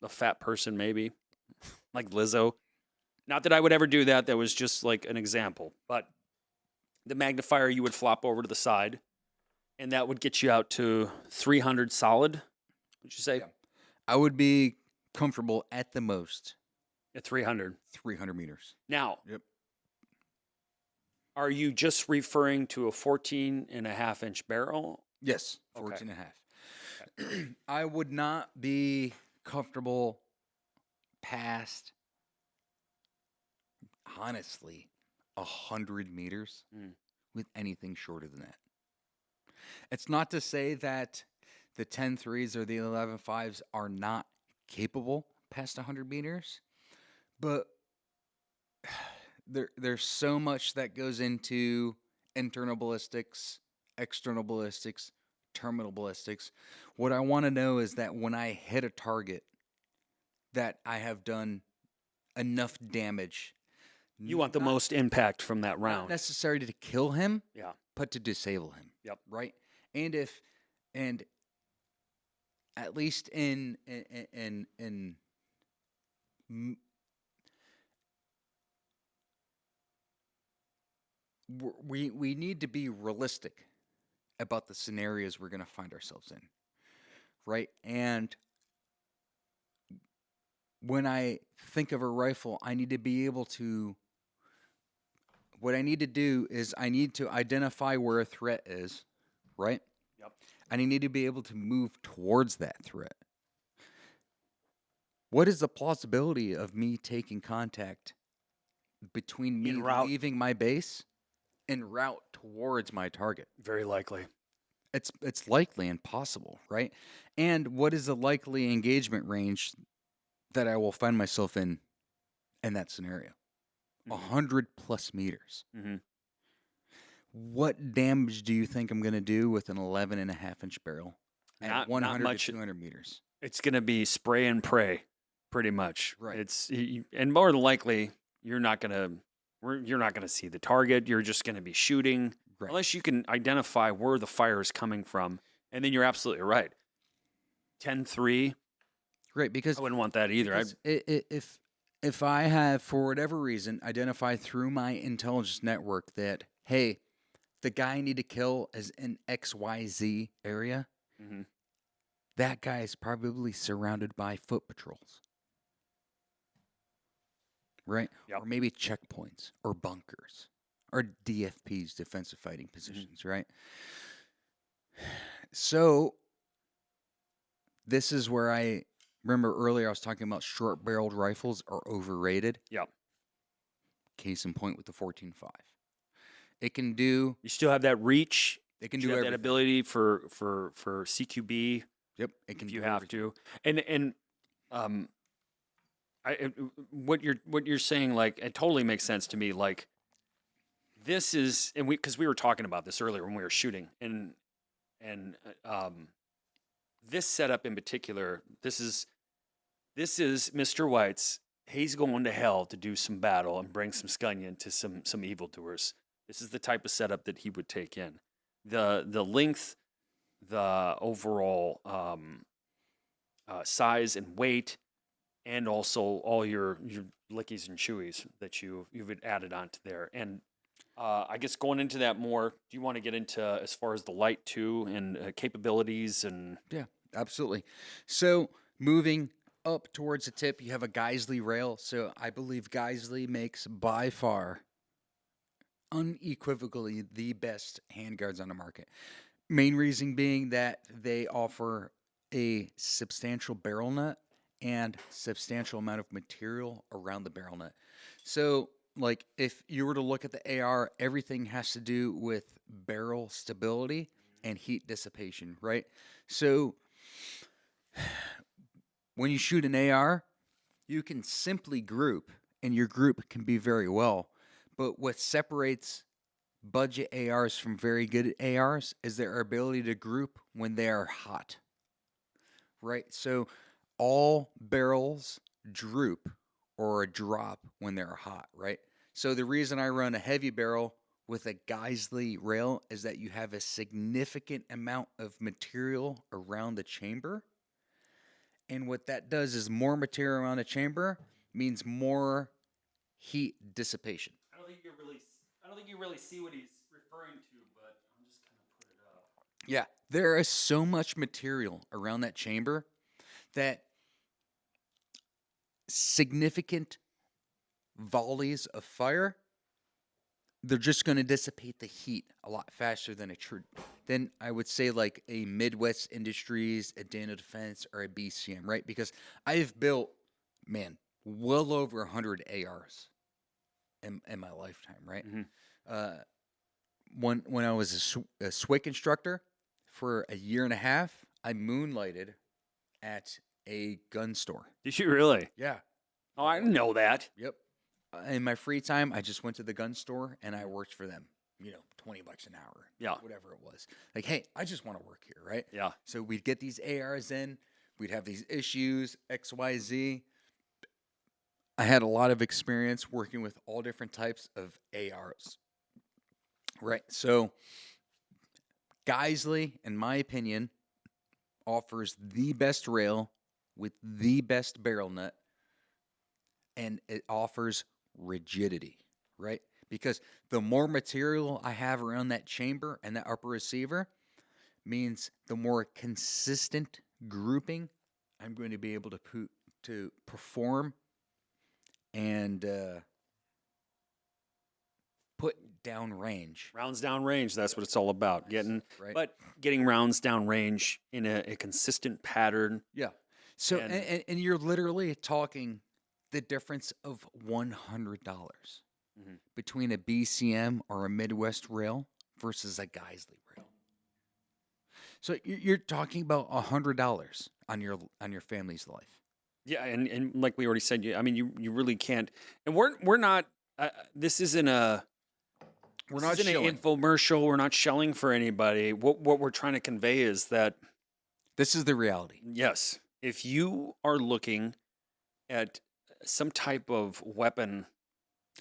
fat person, maybe like Lizzo. Not that I would ever do that. That was just like an example. But the magnifier you would flop over to the side, and that would get you out to 300 solid. Would you say? Yeah. I would be comfortable at the most At 300. 300 meters. Now, Yep. are you just referring to a 14.5-inch barrel? Yes, Okay. 14 and a half. I would not be comfortable past, honestly, 100 meters Mm. with anything shorter than that. It's not to say that the 10.3s or the 11.5s are not capable past 100 meters, but there's so much that goes into internal ballistics, external ballistics, terminal ballistics. What I want to know is that when I hit a target, that I have done enough damage. You want the not- most impact from that not round. necessarily to kill him, Yeah. but to disable him. Yep. Right. And at least in m- we need to be realistic about the scenarios we're going to find ourselves in, right? And when I think of a rifle, I need to be able to. What I need to do is I need to identify where a threat is, right? Yep. And I need to be able to move towards that threat. What is the plausibility of me taking contact between me En route. leaving my base en route towards my target? Very likely. It's likely impossible, right? And what is the likely engagement range that I will find myself in that scenario? Mhm. 100 plus meters. Mhm. What damage do you think I'm going to do with an 11.5-inch barrel at Not 100 much. to 200 meters? It's going to be spray and pray, pretty much. Right. And more than likely, you're not going to see the target. You're just going to be shooting, Right. unless you can identify where the fire is coming from. And then you're absolutely right. 10-3, Right, because I wouldn't want that either. because if I have, for whatever reason, identified through my intelligence network that, hey, the guy I need to kill is in XYZ area, Mhm. that guy is probably surrounded by foot patrols. Right? Yep. Or maybe checkpoints or bunkers or DFPs, defensive fighting positions, right? So this is where I remember earlier I was talking about short barreled rifles are overrated. Yep. Case in point with the 14.5. It can do You still have that reach. it can You do have everything. that ability for CQB Yep, it can if you do have everything. to. And what you're saying, like, it totally makes sense to me. Like, this is, and because we were talking about this earlier when we were shooting, and this setup in particular, this is Mr. White's. He's going to hell to do some battle and bring some scunion to some evildoers. This is the type of setup that he would take in. The length the overall size and weight, and also all your lickies and chewies that you've added onto there. And I guess going into that more, do you want to get into as far as the light too and capabilities and Yeah, absolutely. So moving up towards the tip, you have a Geisley rail. So I believe Geisley makes by far, unequivocally, the best handguards on the market. Main reason being that they offer a substantial barrel nut and substantial amount of material around the barrel nut. So, like, if you were to look at the AR, everything has to do with barrel stability and heat dissipation, right? So, when you shoot an AR, you can simply group, and your group can be very well. But what separates budget ARs from very good ARs is their ability to group when they are hot, right? So all barrels droop or drop when they're hot, right? So the reason I run a heavy barrel with a Geisley rail is that you have a significant amount of material around the chamber. And what that does is more material around the chamber means more heat dissipation. I don't think you really see what he's referring to, but I'm just gonna put it up. Yeah, there is so much material around that chamber that significant volleys of fire, they're just going to dissipate the heat a lot faster than than I would say like a Midwest Industries, a Dana Defense, or a BCM, right? Because I've built, man, well over 100 ARs in my lifetime, right? Mm-hmm. Uh, when I was a SWIC instructor for a year and a half, I moonlighted at a gun store. Did you really? Yeah. Oh, I didn't know that. Yep. In my free time, I just went to the gun store and I worked for them. $20 an hour. Yeah. Whatever it was. Like, hey, I just want to work here, right? Yeah. So we'd get these ARs in. We'd have these issues, XYZ. I had a lot of experience working with all different types of ARs. Right. So Geisley, in my opinion, offers the best rail with the best barrel nut, and it offers rigidity, right? Because the more material I have around that chamber and that upper receiver means the more consistent grouping I'm going to be able to perform and put down range. Rounds down range, that's what it's all about. Right. Getting rounds down range in a consistent pattern. Yeah. So And- and you're literally talking the difference of $100 Mhm. between a BCM or a Midwest rail versus a Geisley rail. So you're talking about $100 on your family's life. Yeah, and like we already said, I mean, you really can't. And we're not. This isn't a. We're This not isn't shilling. an infomercial. We're not shelling for anybody. What we're trying to convey is that This is the reality. yes, if you are looking at some type of weapon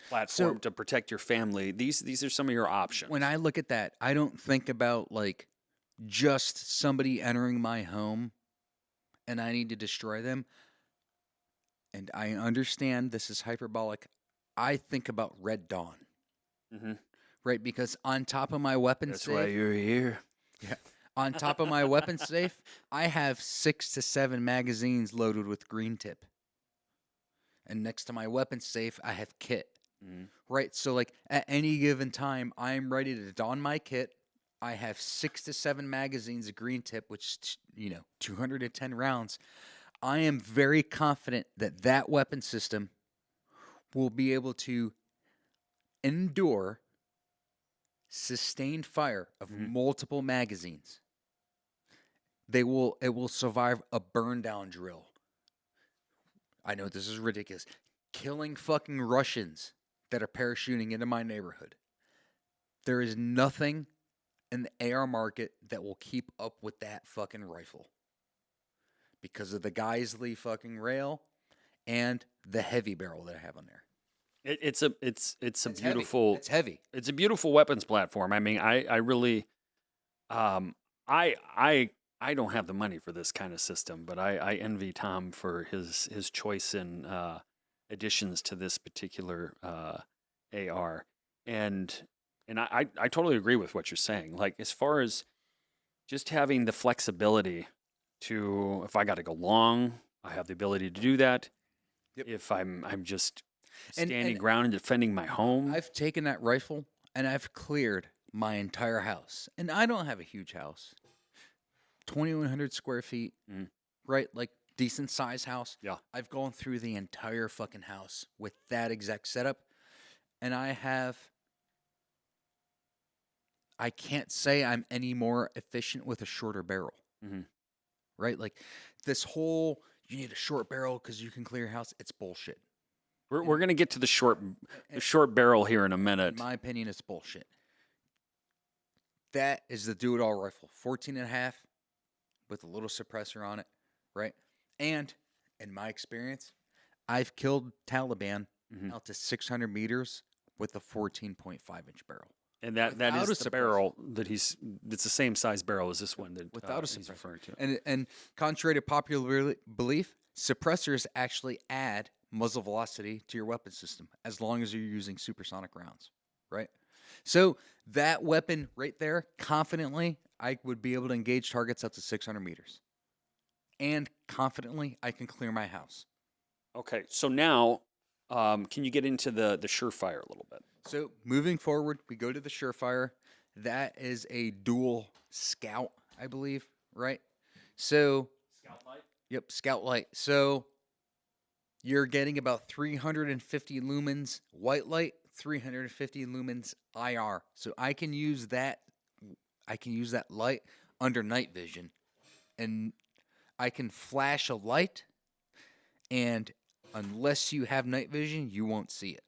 platform So- to protect your family, these are some of your options. When I look at that, I don't think about like just somebody entering my home and I need to destroy them. And I understand this is hyperbolic. I think about Red Dawn, Mhm. right? Because on top of my weapon That's safe, why you're here. on top of my weapon safe, I have 6 to 7 magazines loaded with green tip. And next to my weapon safe, I have kit. Mhm. Right? So like at any given time, I'm ready to don my kit. I have 6 to 7 magazines of green tip, which is 210 rounds. I am very confident that that weapon system will be able to endure sustained fire of Mhm. multiple magazines. It will survive a burn down drill. I know this is ridiculous. Killing fucking Russians that are parachuting into my neighborhood. There is nothing in the AR market that will keep up with that fucking rifle. Because of the Geisley fucking rail and the heavy barrel that I have on there. It's a It's beautiful. Heavy. It's heavy. It's a beautiful weapons platform. I mean, I really, I don't have the money for this kind of system, but I envy Tom for his choice in additions to this particular AR, and I totally agree with what you're saying. Like as far as just having the flexibility to, if I got to go long, I have the ability to do that. Yep. If I'm just And- standing and ground and defending my home, I've taken that rifle and I've cleared my entire house. And I don't have a huge house. 2,100 square feet, Mm. right? Like decent size house. Yeah. I've gone through the entire fucking house with that exact setup. And I can't say I'm any more efficient with a shorter barrel, Mhm. right? Like this whole, you need a short barrel because you can clear your house. It's bullshit. we're gonna get to the short barrel here in a In minute. my opinion, it's bullshit. That is the do-it-all rifle, 14 and a half with a little suppressor on it, right? And in my experience, I've killed Taliban Mhm. out to 600 meters with a 14.5-inch barrel. And that Without is a the suppressor. barrel that it's the same size barrel as this one that Without a he's suppressor. referring to. And contrary to popular belief, suppressors actually add muzzle velocity to your weapon system as long as you're using supersonic rounds, right? So that weapon right there, confidently, I would be able to engage targets up to 600 meters. And confidently, I can clear my house. Okay, so now can you get into the Surefire a little bit? So moving forward, we go to the Surefire. That is a dual scout, I believe, right? So, Scout light. yep, scout light. So you're getting about 350 lumens white light, 350 lumens IR. So I can use that light under night vision, and I can flash a light, and unless you have night vision, you won't see it.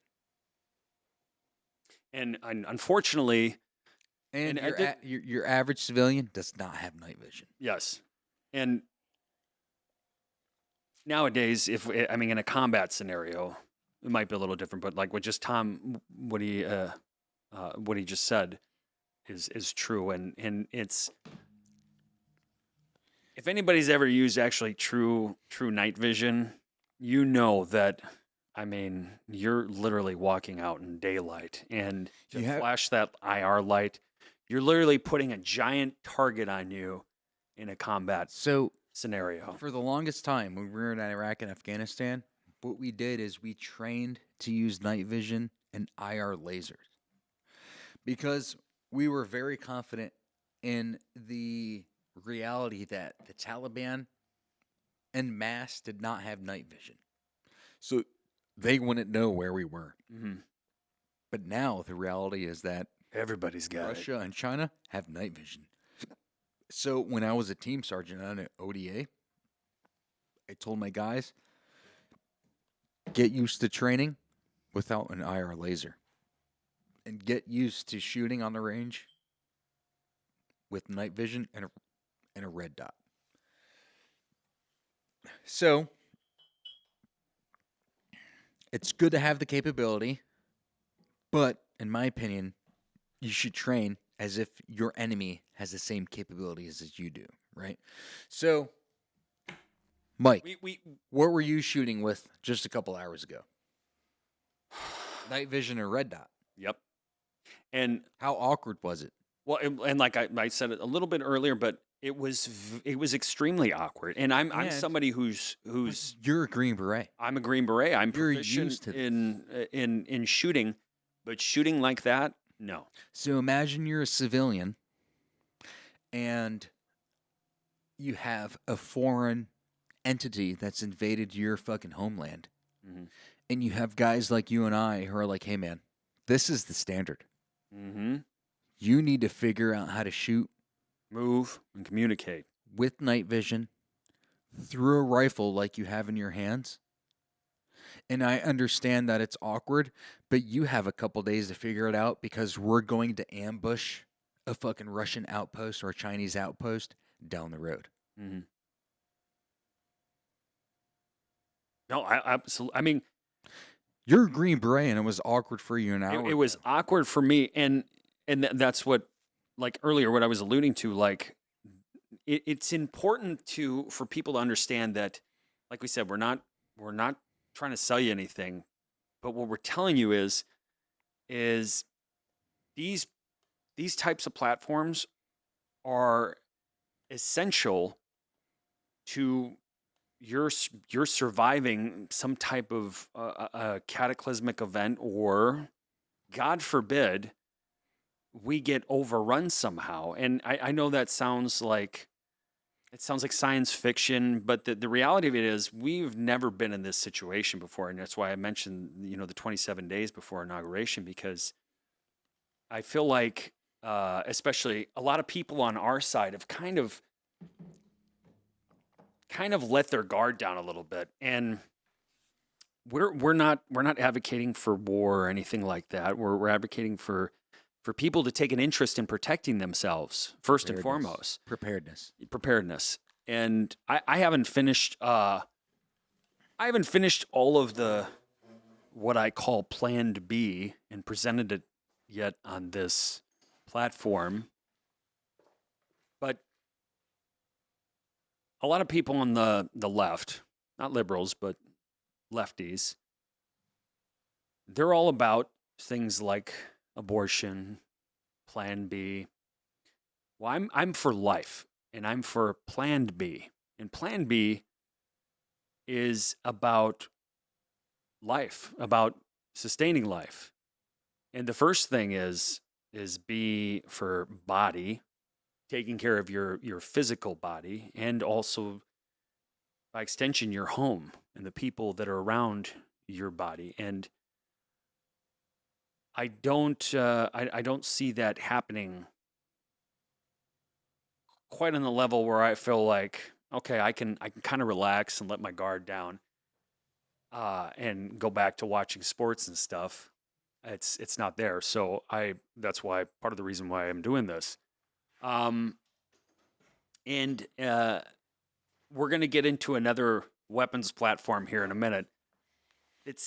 And unfortunately, And, And I your average civilian does not have night vision. yes, and nowadays, if I mean in a combat scenario, it might be a little different. But like what just Tom, what he just said is true, and it's if anybody's ever used actually true night vision, you know that. I mean, you're literally walking out in daylight, and to You have- flash that IR light, you're literally putting a giant target on you in a combat So scenario. for the longest time, when we were in Iraq and Afghanistan, what we did is we trained to use night vision and IR lasers because we were very confident in the reality that the Taliban en masse did not have night vision. So they wouldn't know where we were. Mhm. But now the reality is that Everybody's got it. Russia and China have night vision. So when I was a team sergeant on an ODA, I told my guys, get used to training without an IR laser and get used to shooting on the range with night vision and a red dot. So it's good to have the capability, but in my opinion, you should train as if your enemy has the same capabilities as you do, right? So, Mike, We what were you shooting with just a couple hours ago? Night vision or red dot? Yep. And How awkward was it? well, and like I said it a little bit earlier, but it was extremely awkward. And I'm Yeah, somebody who's You're a Green Beret. I'm a Green Beret. I'm You're proficient used to this. in shooting, but shooting like that, no. So imagine you're a civilian and you have a foreign entity that's invaded your fucking homeland. Mhm. And you have guys like you and I who are like, hey, man, this is the standard. Mm-hmm. You need to figure out how to shoot Move and communicate. with night vision through a rifle like you have in your hands. And I understand that it's awkward, but you have a couple days to figure it out because we're going to ambush a fucking Russian outpost or a Chinese outpost down the road. Mm-hmm. No, I absolutely. I mean, You're a Green Beret, and it was awkward for you an hour. it was awkward for me, and that's what, like earlier, what I was alluding to. Like it's important for people to understand that, like we said, we're not trying to sell you anything, but what we're telling you is these types of platforms are essential to you're surviving some type of a cataclysmic event, or God forbid we get overrun somehow. And I know that sounds like science fiction, but the reality of it is we've never been in this situation before, and that's why I mentioned the 27 days before inauguration, because I feel like especially a lot of people on our side have kind of let their guard down a little bit, and we're not advocating for war or anything like that. We're advocating for people to take an interest in protecting themselves first and foremost. Preparedness. And I haven't finished all of the what I call Planned B and presented it yet on this platform. But a lot of people on the left, not liberals, but lefties, they're all about things like abortion, Plan B. Well, I'm for life, and I'm for Plan B. And Plan B is about life, about sustaining life. And the first thing is B for body, taking care of your physical body, and also by extension your home and the people that are around your body. And I don't see that happening quite on the level where I feel like, okay, I can kind of relax and let my guard down and go back to watching sports and stuff. It's not there. So that's why part of the reason why I'm doing this. And we're going to get into another weapons platform here in a minute. It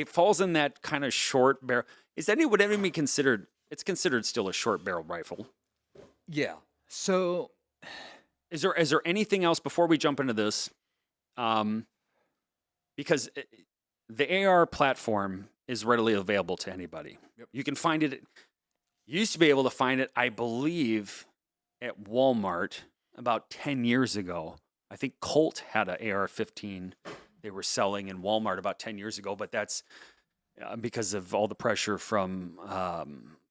falls in that kind of short barrel. Would any be considered? It's considered still a short barrel rifle. Yeah. So, is there anything else before we jump into this? Because the AR platform is readily available to anybody. Yep. You can find it. You used to be able to find it, I believe, at Walmart about 10 years ago. I think Colt had an AR-15 they were selling in Walmart about 10 years ago, but that's because of all the pressure from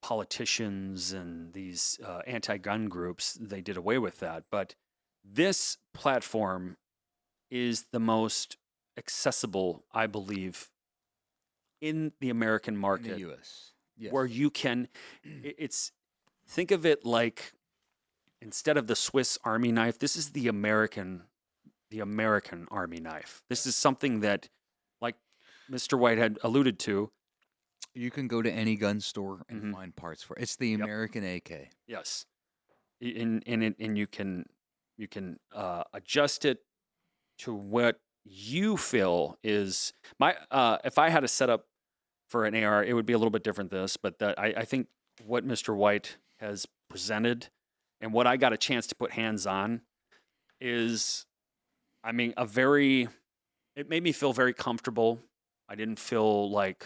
politicians and these anti-gun groups. They did away with that. But this platform is the most accessible, I believe, in the American market. In the U.S. Yes. Where you can, think of it like, instead of the Swiss Army knife, this is the American Army knife. This is something that, like Mr. White had alluded to, you can go to any gun store and find parts for it. It's the American AK. Yes, and you can adjust it to what you feel is my. If I had a setup for an AR, it would be a little bit different. But I think what Mr. White has presented and what I got a chance to put hands on is, I mean, it made me feel very comfortable. I didn't feel like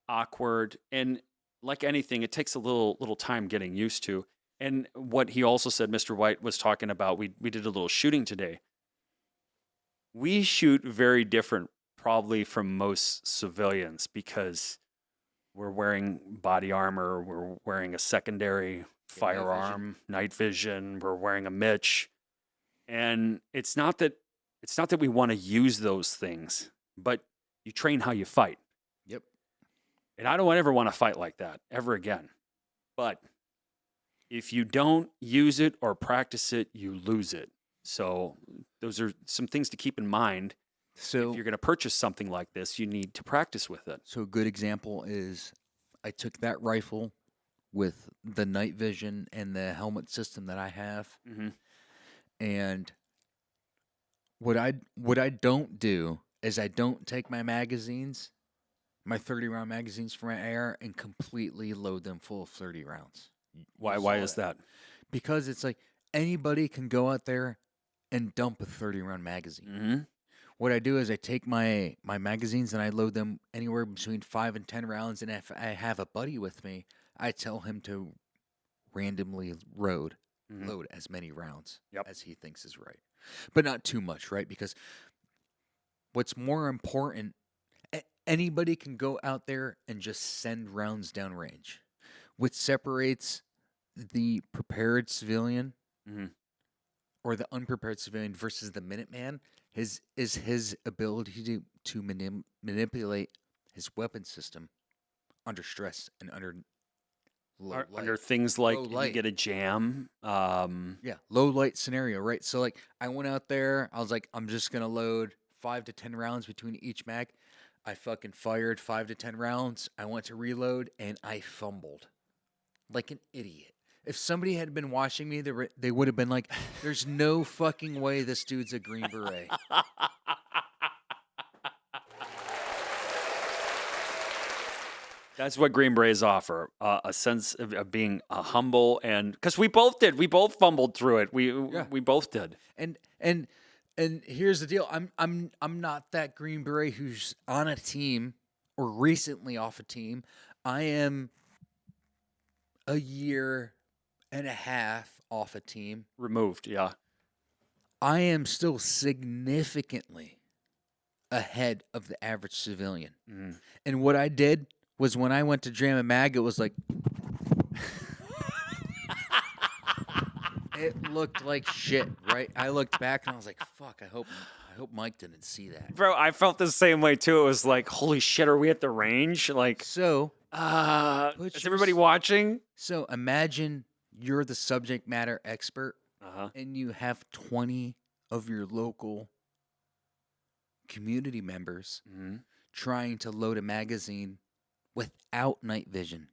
awkward, and like anything, it takes a little time getting used to. And what he also said, Mr. White was talking about, we did a little shooting today. We shoot very different probably from most civilians because we're wearing body armor, we're wearing a secondary firearm, night vision, we're wearing a Mitch. And it's not that we want to use those things, but you train how you fight. Yep. And I don't ever want to fight like that ever again. But if you don't use it or practice it, you lose it. So those are some things to keep in mind. So if you're going to purchase something like this, you need to practice with it. So a good example is I took that rifle with the night vision and the helmet system that I have. Mm-hmm. And what I don't do is I don't take my magazines, my 30-round magazines for my AR, and completely load them full of 30 rounds. Why is that? because it's like anybody can go out there and dump a 30-round magazine. Mm-hmm. What I do is I take my magazines and I load them anywhere between 5 and 10 rounds. And if I have a buddy with me, I tell him to randomly Mm-hmm. load as many rounds Yep. as he thinks is right, but not too much, right? Because what's more important, anybody can go out there and just send rounds downrange. What separates the prepared civilian Mm-hmm. or the unprepared civilian versus the Minuteman is his ability to manipulate his weapon system under stress and under low light. Under things like Low if you light. get a jam. Yeah, low light scenario, right? So like I went out there, I was like, I'm just gonna load 5 to 10 rounds between each mag. I fucking fired 5 to 10 rounds. I went to reload and I fumbled like an idiot. If somebody had been watching me, they would have been like, "There's no fucking way this dude's a Green Beret." That's what Green Berets offer, a sense of being humble, and because we both did, we both fumbled through it. We both did. And here's the deal. I'm not that Green Beret who's on a team or recently off a team. I am a year and a half off a team. Removed, yeah. I am still significantly ahead of the average civilian. Mhm. And what I did was when I went to jam a mag, it was like it looked like shit, right? I looked back and I was like, "Fuck! I hope Mike didn't see that." Bro, I felt the same way too. It was like, holy shit, are we at the range? Like, So, Put is your everybody s- watching? so imagine you're the subject matter expert Uh-huh. and you have 20 of your local community members Mm-hmm. trying to load a magazine without night vision.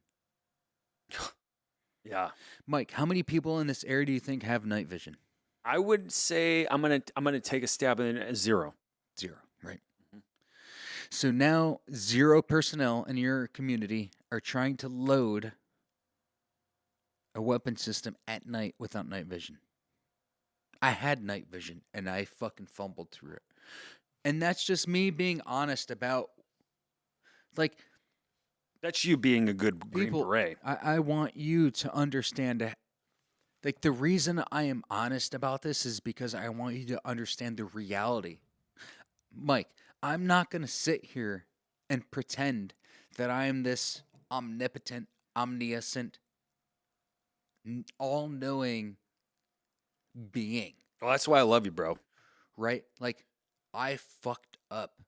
Yeah. Mike, how many people in this area do you think have night vision? I would say I'm gonna take a stab at it at 0. 0, right? Mhm. So now 0 personnel in your community are trying to load a weapon system at night without night vision. I had night vision and I fucking fumbled through it. And that's just me being honest about, like, That's you being a good Green people. Beret. I want you to understand. Like, the reason I am honest about this is because I want you to understand the reality. Mike, I'm not going to sit here and pretend that I am this omnipotent, omniscient, all knowing being, Well, that's why I love you, bro. right? Like, I fucked up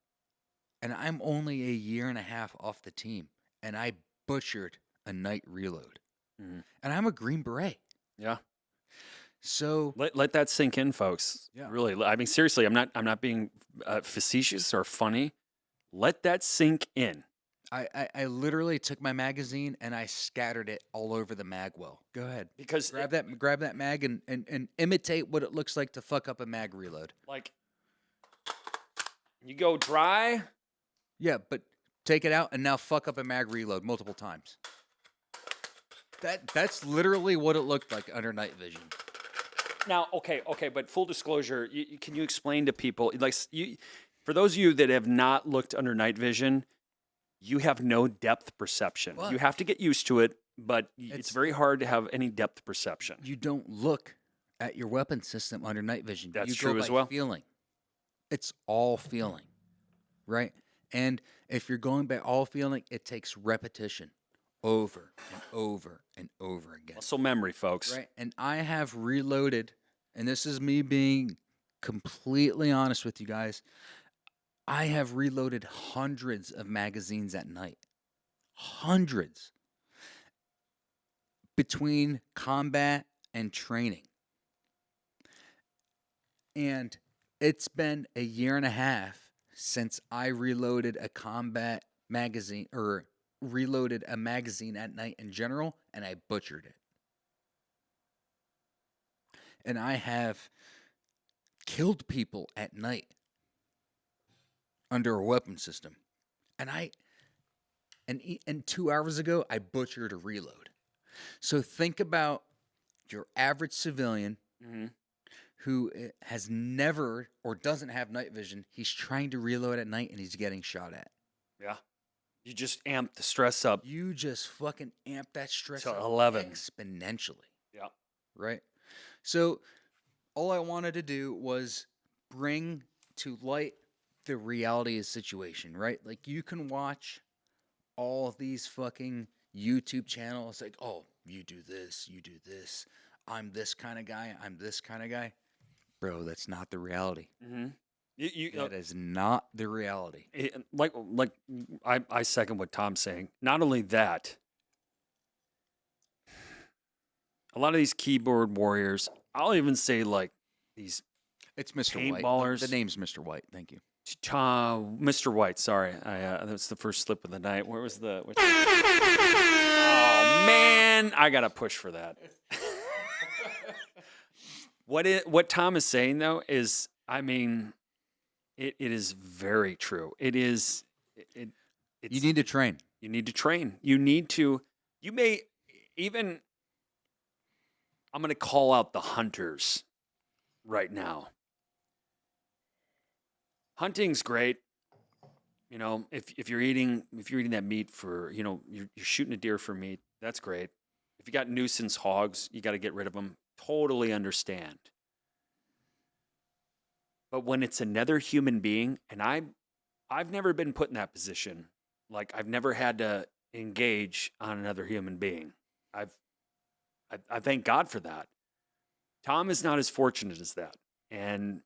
and I'm only a year and a half off the team and I butchered a night reload. Mhm. And I'm a Green Beret. Yeah. So, Let that sink in, folks. Yeah. Really. I mean, seriously, I'm not being facetious or funny. Let that sink in. I literally took my magazine and I scattered it all over the mag well. Go ahead. Because Grab that mag and imitate what it looks like to fuck up a mag reload. like you go dry. Yeah, but take it out and now fuck up a mag reload multiple times. That's literally what it looked like under night vision. Now, okay, but full disclosure, can you explain to people, like, for those of you that have not looked under night vision, you have no depth perception. What? You have to get used to it, but it's It's- very hard to have any depth perception. You don't look at your weapon system under night vision. That's you true go as by well. Feeling. It's all feeling, right? And if you're going by all feeling, it takes repetition over and over and over again. Muscle memory, folks. Right. And I have reloaded, and this is me being completely honest with you guys. I have reloaded hundreds of magazines at night. Hundreds. Between combat and training. And it's been a year and a half since I reloaded a combat magazine or reloaded a magazine at night in general, and I butchered it. And I have killed people at night under a weapon system. And 2 hours ago, I butchered a reload. So think about your average civilian Mhm. who has never or doesn't have night vision, he's trying to reload at night and he's getting shot at. Yeah. You just amp the stress up You just fucking amp that stress to up 11. exponentially, Yeah. right? So all I wanted to do was bring to light the reality of the situation, right? Like you can watch all of these fucking YouTube channels like, oh, you do this, I'm this kind of guy, I'm this kind of guy. Bro, that's not the reality. Mm-hmm. You That is not the reality. like I second what Tom's saying. Not only that, a lot of these keyboard warriors, I'll even say like these It's Mr. White. paintballers. The name's Mr. White. Thank you. Mr. White, sorry. That's the first slip of the night. Where was the Oh man, I got to push for that. What Tom is saying though is, I mean, it is very true. It's You need to train. You need to train. You need to. You may even. I'm going to call out the hunters right now. Hunting's great. You know, if you're eating that meat for, you know, you're shooting a deer for meat, that's great. If you got nuisance hogs, you got to get rid of them. Totally understand. But when it's another human being, and I've never been put in that position. Like I've never had to engage on another human being. I thank God for that. Tom is not as fortunate as that, and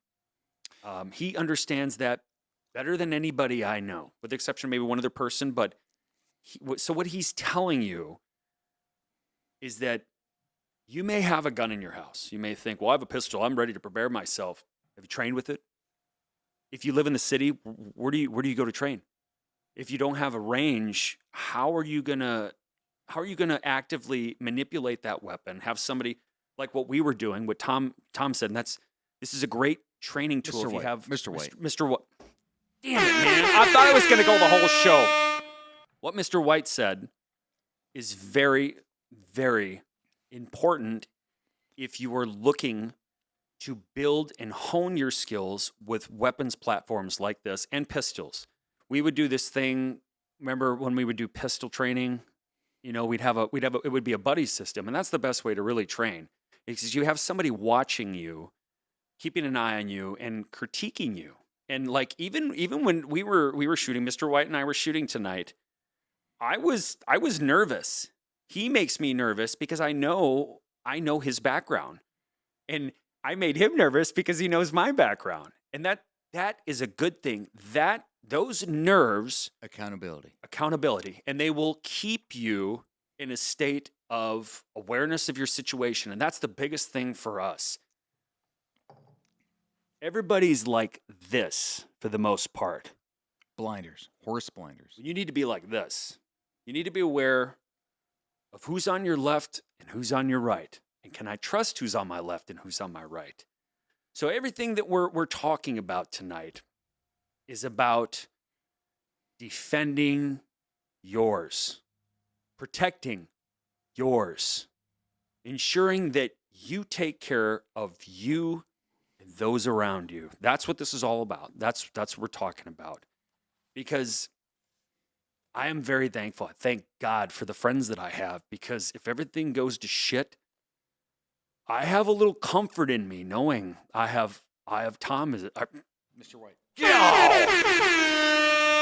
he understands that better than anybody I know, with the exception of maybe one other person. But so what he's telling you is that you may have a gun in your house. You may think, well, I have a pistol. I'm ready to prepare myself. Have you trained with it? If you live in the city, where do you go to train? If you don't have a range, how are you gonna actively manipulate that weapon? Have somebody like what we were doing, what Tom said, and this is a great training tool. Mr. If you White. have Mr. White. Mr. White. Damn it, man! I thought I was gonna go the whole show. What Mr. White said is very, very important if you are looking to build and hone your skills with weapons platforms like this and pistols. We would do this thing. Remember when we would do pistol training? You know, it would be a buddy system, and that's the best way to really train, because you have somebody watching you, keeping an eye on you, and critiquing you. And like even when we were shooting, Mr. White and I were shooting tonight, I was nervous. He makes me nervous because I know his background, and I made him nervous because he knows my background, and that is a good thing. That those nerves, accountability, and they will keep you in a state of awareness of your situation, and that's the biggest thing for us. Everybody's like this for the most part. Blinders. Horse blinders. You need to be like this. You need to be aware of who's on your left and who's on your right. And can I trust who's on my left and who's on my right? So everything that we're talking about tonight is about defending yours, protecting yours, ensuring that you take care of you and those around you. That's what this is all about. That's what we're talking about. Because I am very thankful. I thank God for the friends that I have, because if everything goes to shit, I have a little comfort in me knowing I have Tom as Mr. White. Why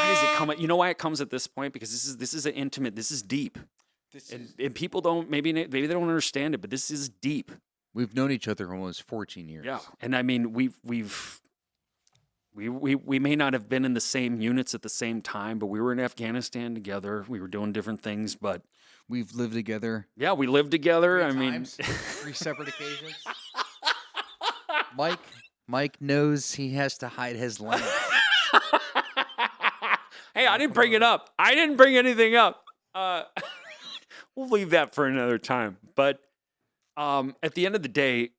does it come? You know why it comes at this point? Because this is an intimate. This is deep. And people don't maybe they don't understand it, but this is deep. We've known each other almost 14 years. Yeah, and I mean we may not have been in the same units at the same time, but we were in Afghanistan together. We were doing different things, but we've lived together. Yeah, we lived together. I mean, 3 separate occasions. Mike knows he has to hide his lamp. Hey, I didn't bring it up. I didn't bring anything up. We'll leave that for another time. But at the end of the day,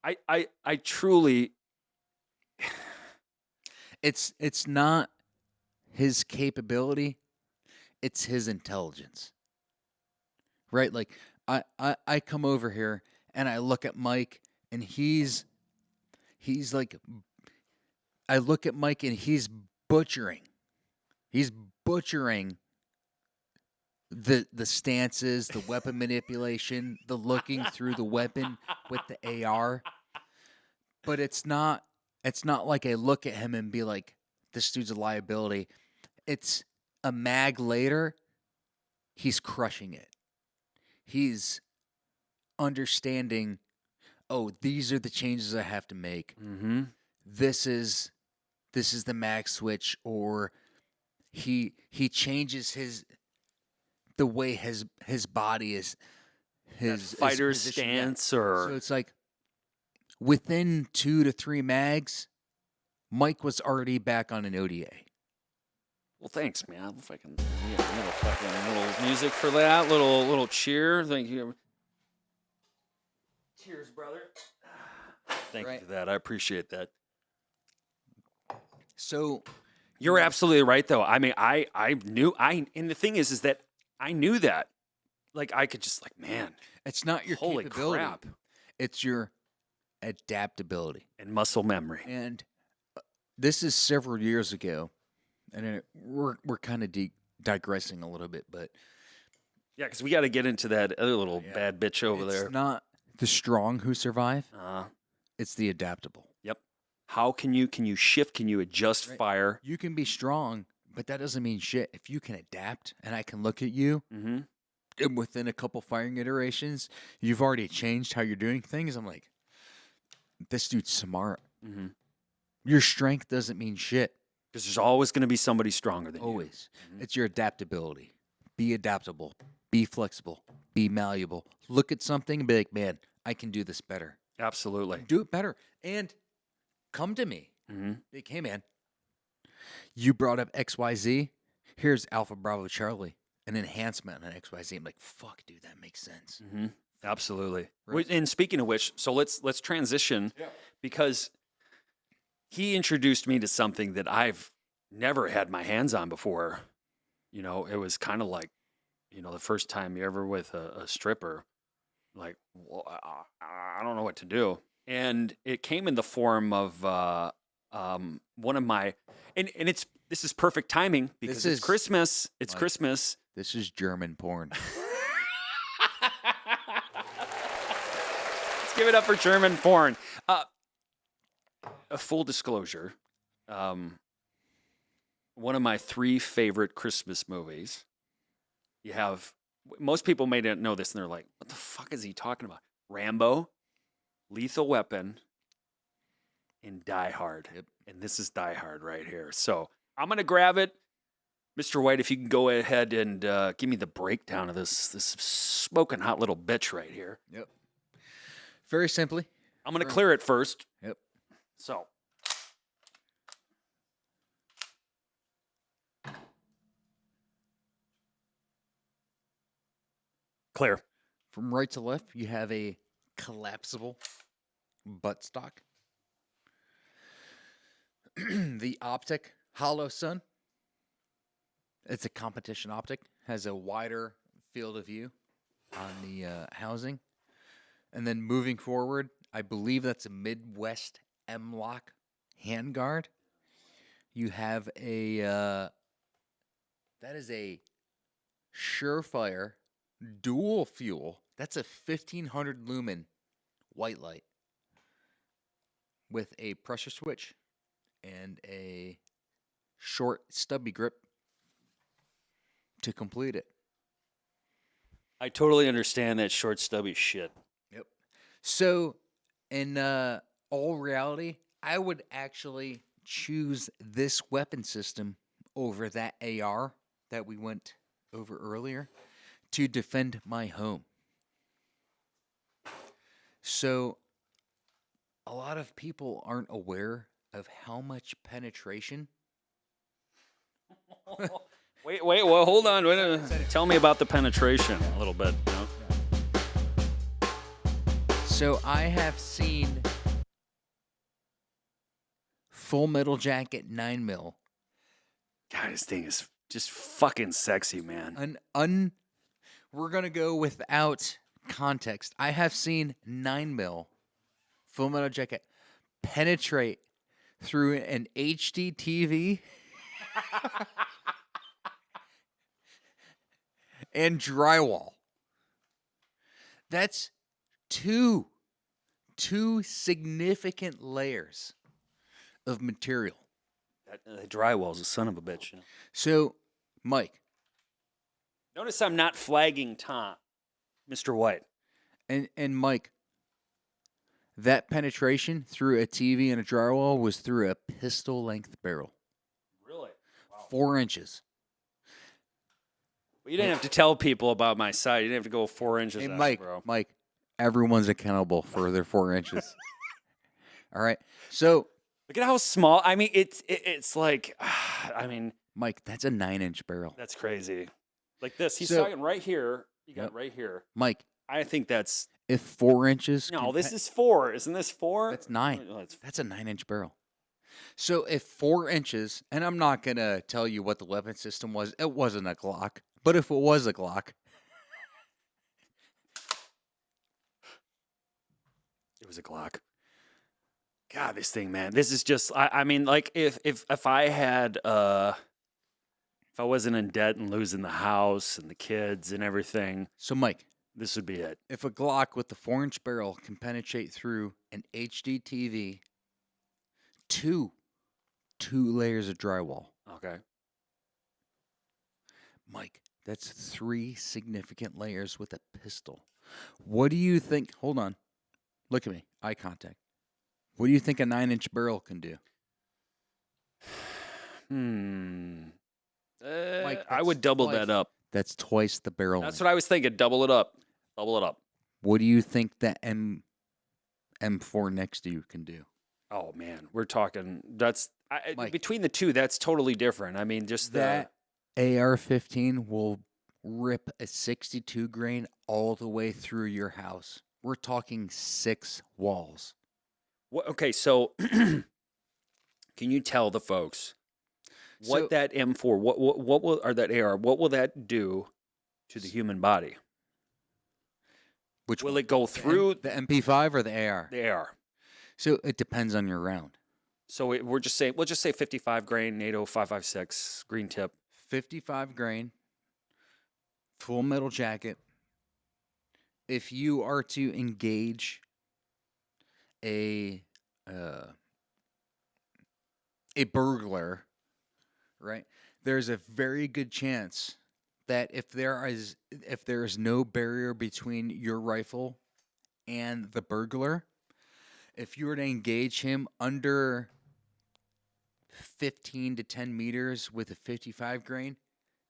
I truly. It's not his capability, it's his intelligence. Right? Like I come over here and I look at Mike, and he's like, I look at Mike, and he's butchering. He's butchering the stances, the weapon manipulation, the looking through the weapon with the AR. But it's not like I look at him and be like, this dude's a liability. It's a mag later, he's crushing it. He's understanding, oh, these are the changes I have to make. Mm-hmm. This is the mag switch, or he changes the way his body is, his fighter's position. Yeah. stance, or So it's like within 2 to 3 mags, Mike was already back on an ODA. well, thanks, man. If I can, little fucking little music for that, little cheer. Thank you. Cheers, brother. Thank you for that. I appreciate that. So You're absolutely right, though. I mean, I knew and the thing is that I knew that. Like, I could just man, it's not your holy capability. crap, It's your adaptability. and muscle memory. And this is several years ago, and we're kind of digressing a little bit, but Yeah, because we got to get into that other little bad bitch over there. it's not the strong who survive. It's the adaptable. Yep. How can you shift? Can you adjust Right. fire? You can be strong, but that doesn't mean shit. If you can adapt, and I can look at you, Mm-hmm. and within a couple firing iterations, you've already changed how you're doing things. I'm like, this dude's smart. Mm-hmm. Your strength doesn't mean shit. Because there's always going to be somebody stronger than Always. Mhm. It's your adaptability. Be adaptable. Be flexible. Be malleable. Look at something and be like, man, I can do this better. you. Absolutely. Do it better. And come to me. Mm-hmm. Like, hey, man, you brought up XYZ. Here's Alpha Bravo Charlie, an enhancement on XYZ. I'm like, fuck, dude, that makes sense. Mm-hmm. Absolutely. Right. And speaking of which, so let's transition because he introduced me to something that I've never had my hands on before. You know, it was kind of like, the first time you're ever with a stripper, like, well, I don't know what to do. And it came in the form of one of my, and this is perfect timing because This it's is- Christmas. It's Mike. Christmas. This is German porn. Let's give it up for German porn. A full disclosure, one of my 3 favorite Christmas movies. You have, most people may not know this, and they're like, what the fuck is he talking about? Rambo, Lethal Weapon, and Die Hard. Yep. And this is Die Hard right here. So I'm going to grab it. Mr. White, if you can go ahead and give me the breakdown of this smoking hot little bitch right here. Yep. Very simply. I'm going to clear it first. Yep. So. Clear. From right to left, you have a collapsible buttstock. The optic, hollow sun. It's a competition optic. Has a wider field of view on the housing. And then moving forward, I believe that's a Midwest M-Lock handguard. You have a, that is a Surefire dual fuel. That's a 1500 lumen white light with a pressure switch and a short stubby grip to complete it. I totally understand that short, stubby shit. Yep. So, in all reality, I would actually choose this weapon system over that AR that we went over earlier to defend my home. So, a lot of people aren't aware of how much penetration. Wait, well, hold on. Wait, tell me about the penetration a little bit. So, I have seen Full Metal Jacket 9mm. God, this thing is just fucking sexy, man. We're going to go without context, I have seen 9mm Full Metal Jacket penetrate through an HD TV and drywall. That's two significant layers of material. That drywall's a son of a bitch. You know? So, Mike, Notice I'm not flagging Tom, Mr. White. and Mike, that penetration through a TV and a drywall was through a pistol-length barrel, Really? Wow. 4 inches. Well, you didn't have to tell people about my side. You didn't have to go 4 inches Hey, out, Mike, bro. Mike, everyone's accountable for their 4 inches. All right, so Look at how small. I mean, it's like, I mean, Mike, that's a 9-inch barrel. that's crazy. Like this. He's So- talking right here. You got Yep. right here. Mike, I think that's if 4 inches, no. can This pe- is 4. Isn't this 4? that's 9. Oh, it's- That's a 9-inch barrel. So if 4 inches, and I'm not gonna tell you what the weapon system was. It wasn't a Glock, but if it was a Glock, It was a Glock. God, this thing, man. This is just. I mean, like if I had if I wasn't in debt and losing the house and the kids and everything, so Mike, this would be it. if a Glock with the 4-inch barrel can penetrate through an HD TV, two layers of drywall, Okay. Mike, that's 3 significant layers with a pistol. What do you think? Hold on, look at me, eye contact. What do you think a 9-inch barrel can do? Mike, I that's would double twice. that up. That's twice the barrel. That's length. what I was thinking. Double it up. Double it up. What do you think the M4 next to you can do? Oh man, we're talking. That's Mike. between the two. That's totally different. I mean, just That AR-15 will rip a 62 grain all the way through your house. We're talking 6 walls. Okay, so can you tell the folks what So- that M4, what will, or that AR, what will that do to the human body? Which Will one? it go through the MP5 or the AR? the AR? So it depends on your round. So we'll just say 55 grain NATO 5.56 green tip. 55 grain, full metal jacket. If you are to engage a burglar, right? There's a very good chance that if there is no barrier between your rifle and the burglar, if you were to engage him under 15 to 10 meters with a 55 grain,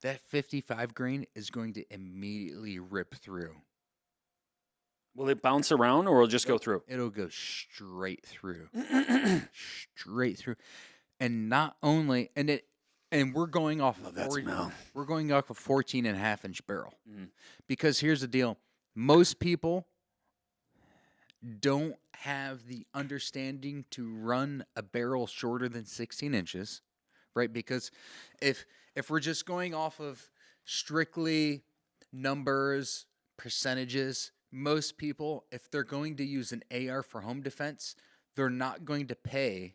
that 55 grain is going to immediately rip through. Will it bounce around or will it just go through? It'll go straight through. Straight through. And not only and we're going off Love of that smell. we're going off a 14.5-inch barrel. Mm. Because here's the deal. Most people don't have the understanding to run a barrel shorter than 16 inches, right? Because if we're just going off of strictly numbers, percentages, most people, if they're going to use an AR for home defense, they're not going to pay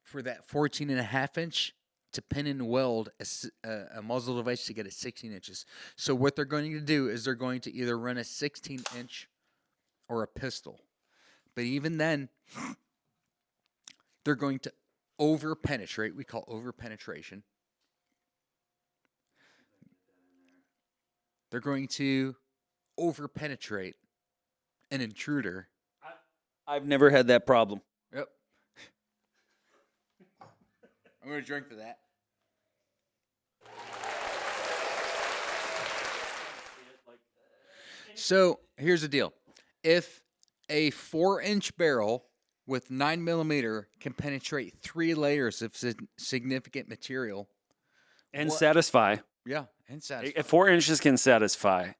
for that 14.5-inch to pin and weld a muzzle device to get it 16 inches. So what they're going to do is they're going to either run a 16-inch or a pistol. But even then, they're going to over-penetrate. We call over-penetration. They're going to over-penetrate an intruder. I've never had that problem. Yep. I'm going to drink to that. So here's the deal. If a 4-inch barrel with 9mm can penetrate 3 layers of significant material, And What- satisfy. yeah, and satisfy. 4 inches can satisfy.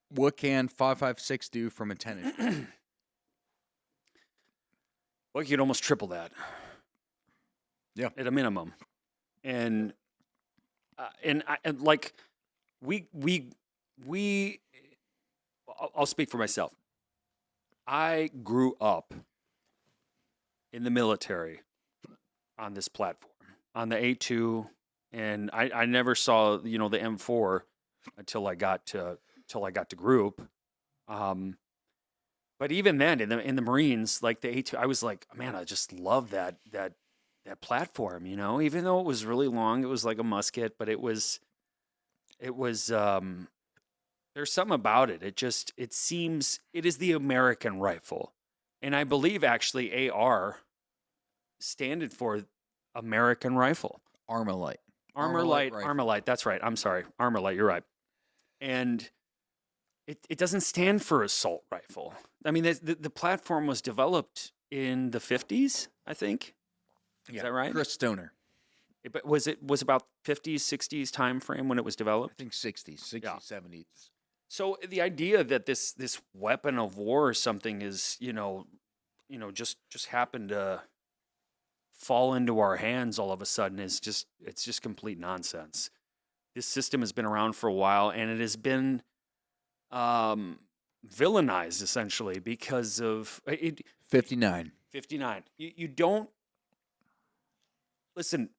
What can 5.56 do from a 10-inch? Well, you'd almost triple that. Yeah. At a minimum. And like we I'll speak for myself. I grew up in the military on this platform, on the A2, and I never saw, the M4 until I got to group. Um, but even then, in the Marines, like the A2, I was like, man, I just love that platform. Even though it was really long, it was like a musket, but it was there's something about it. It seems it is the American rifle, and I believe actually AR standard for American rifle. Armalite. rifle. Armalite. That's right. I'm sorry, Armalite. You're right. And it doesn't stand for assault rifle. I mean, the platform was developed in the 50s, I think. Yeah. Is that right? Chris Stoner. But was about 50s, 60s time frame when it was I developed? think 60s, Yeah. 70s. So the idea that this weapon of war or something is, just happened to fall into our hands all of a sudden it's just complete nonsense. This system has been around for a while, and it has been villainized essentially because of 59. 59. You don't listen.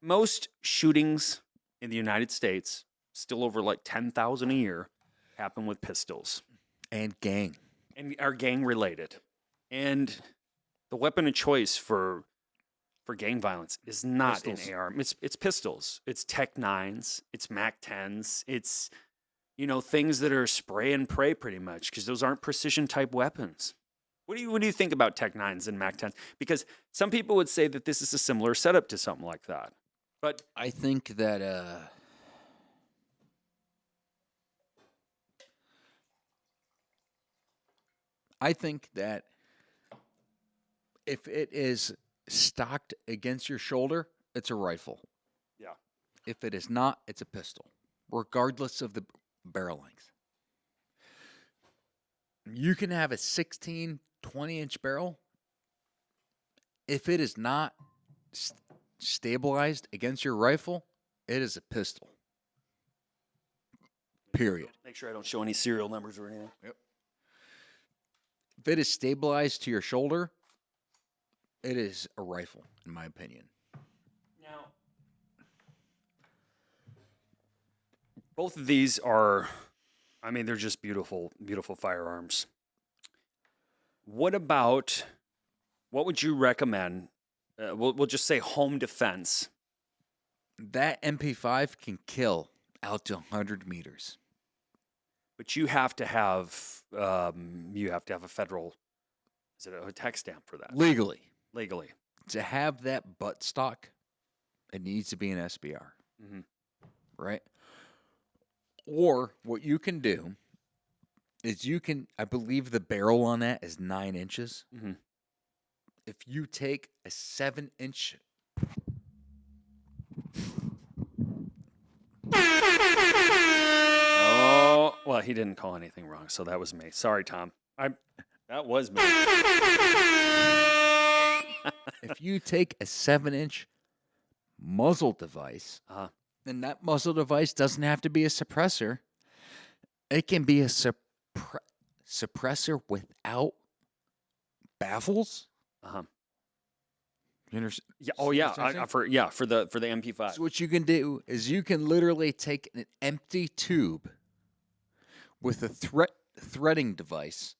Most shootings in the United States, still over like 10,000 a year, happen with pistols And gang. and are gang related. And the weapon of choice for gang violence is not Pistols. an AR. It's pistols. It's Tech 9s. It's Mac 10s. It's things that are spray and pray pretty much, because those aren't precision type weapons. What do you think about Tech 9s and Mac 10s? Because some people would say that this is a similar setup to something like that. But I think that if it is stocked against your shoulder, it's a rifle. yeah, If it is not, it's a pistol, regardless of the barrel length. You can have a 16, 20-inch barrel. If it is not stabilized against your rifle, it is a pistol. Period. make sure I don't show any serial numbers or anything. If it is stabilized to your shoulder, it is a rifle, in my opinion. Now, both of these are, I mean, they're just beautiful, beautiful firearms. What would you recommend? We'll just say home defense. That MP5 can kill out to 100 meters. But you have to have a federal, is it a tax stamp for that? Legally. Legally. To have that butt stock, it needs to be an SBR. Mhm. Right? Or what you can do is I believe the barrel on that is 9 inches. Mhm. If you take a 7-inch. Oh, well, he didn't call anything wrong, so that was me. Sorry, Tom. That was me. If you take a 7-inch muzzle device, Uh-huh. then that muzzle device doesn't have to be a suppressor. It can be a suppressor without baffles. Uh-huh. You understand? Yeah. Oh, yeah. For the MP5. So what you can do is you can literally take an empty tube with a threading device.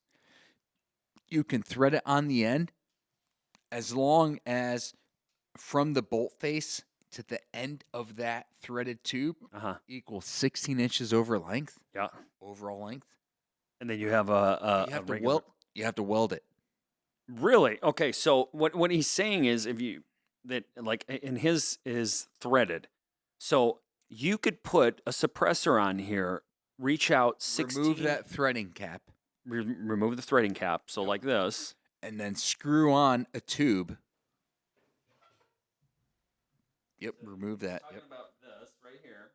You can thread it on the end, as long as from the bolt face to the end of that threaded tube equals 16 inches overall length. And then you have a You have to regular... You have to weld it. Really? Okay. So what he's saying is, in his is threaded, so you could put a suppressor on here, reach out 16. Remove that threading cap. Remove the threading cap. So like this. And then screw on a tube. Yep, remove that. Talking about this right here.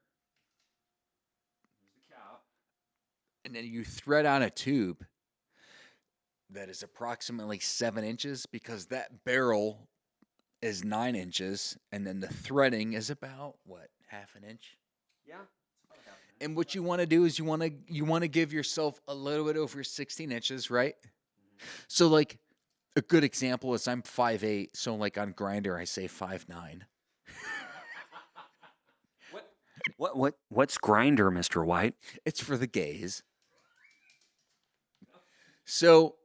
Here's the cap. And then you thread on a tube that is approximately 7 inches, because that barrel is 9 inches, and then the threading is about, half an inch? Yeah. And what you want to do is you want to give yourself a little bit over 16 inches, right? So like a good example is I'm 5'8", so like on Grinder I say 5'9". What's Grinder, Mr. White? It's for the gays. So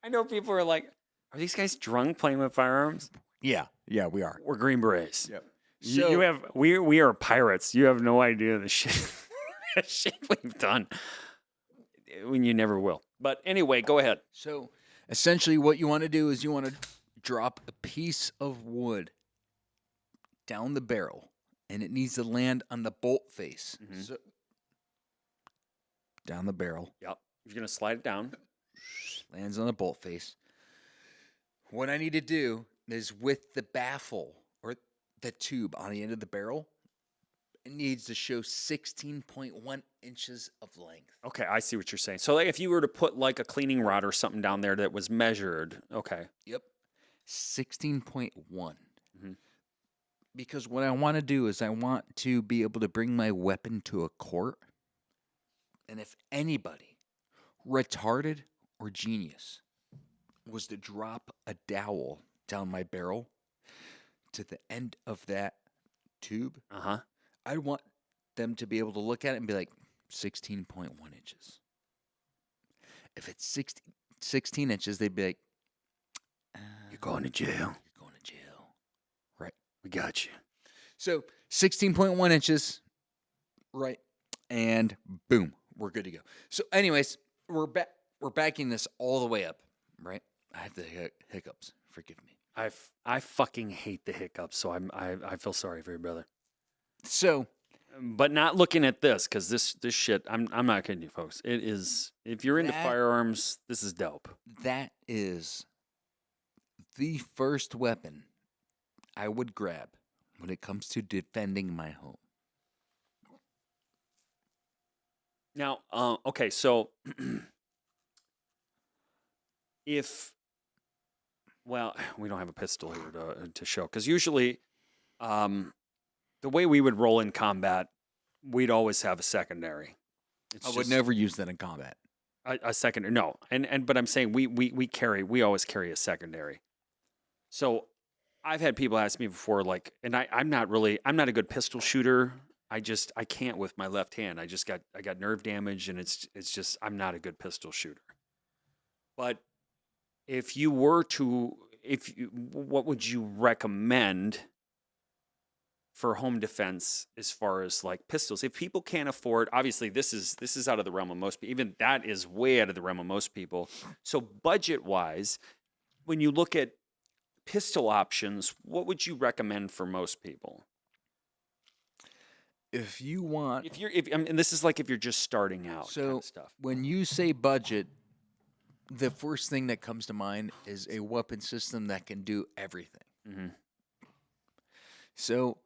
I know people are like, are these guys drunk playing with firearms? yeah, we are. We're Green Berets. Yep. You have we are pirates. You have no idea the shit the shit we've done. When you never will. But anyway, go ahead. So essentially what you want to do is you want to drop a piece of wood down the barrel, and it needs to land on the bolt face. Mhm. So down the barrel, Yep. You're gonna slide it down. lands on the bolt face. What I need to do is with the baffle or the tube on the end of the barrel, it needs to show 16.1 inches of length. Okay, I see what you're saying. So like, if you were to put like a cleaning rod or something down there that was measured, okay. Yep. 16.1. Mhm. Because what I want to do is I want to be able to bring my weapon to a court. And if anybody, retarded or genius, was to drop a dowel down my barrel to the end of that tube, Uh-huh. I want them to be able to look at it and be like, 16.1 inches. If it's 16 inches, they'd be like, You're going to jail. you're going to jail. Right. We got you. So 16.1 inches, right? And boom, we're good to go. So anyways, we're backing this all the way up, right? I have the hiccups. Forgive me. I fucking hate the hiccups, so I feel sorry for you, brother. So But not looking at this, because this shit, I'm not kidding you, folks. It is, if you're into That- firearms, this is dope. that is the first weapon I would grab when it comes to defending my home. Now, okay, so if, well, we don't have a pistol here to show, because usually, the way we would roll in combat, we'd always have a secondary. It's I would just never use that in combat. a secondary. No, but I'm saying we always carry a secondary. So I've had people ask me before, like, and I'm not a good pistol shooter. I can't with my left hand. I got nerve damage, and it's just I'm not a good pistol shooter. But if you were to, what would you recommend for home defense as far as like pistols? If people can't afford, obviously this is out of the realm of most people. Even that is way out of the realm of most people. So budget wise, when you look at pistol options, what would you recommend for most people? If you want, And this is like if you're just starting out, kind so of stuff. when you say budget, the first thing that comes to mind is a weapon system that can do everything. Mm-hmm. So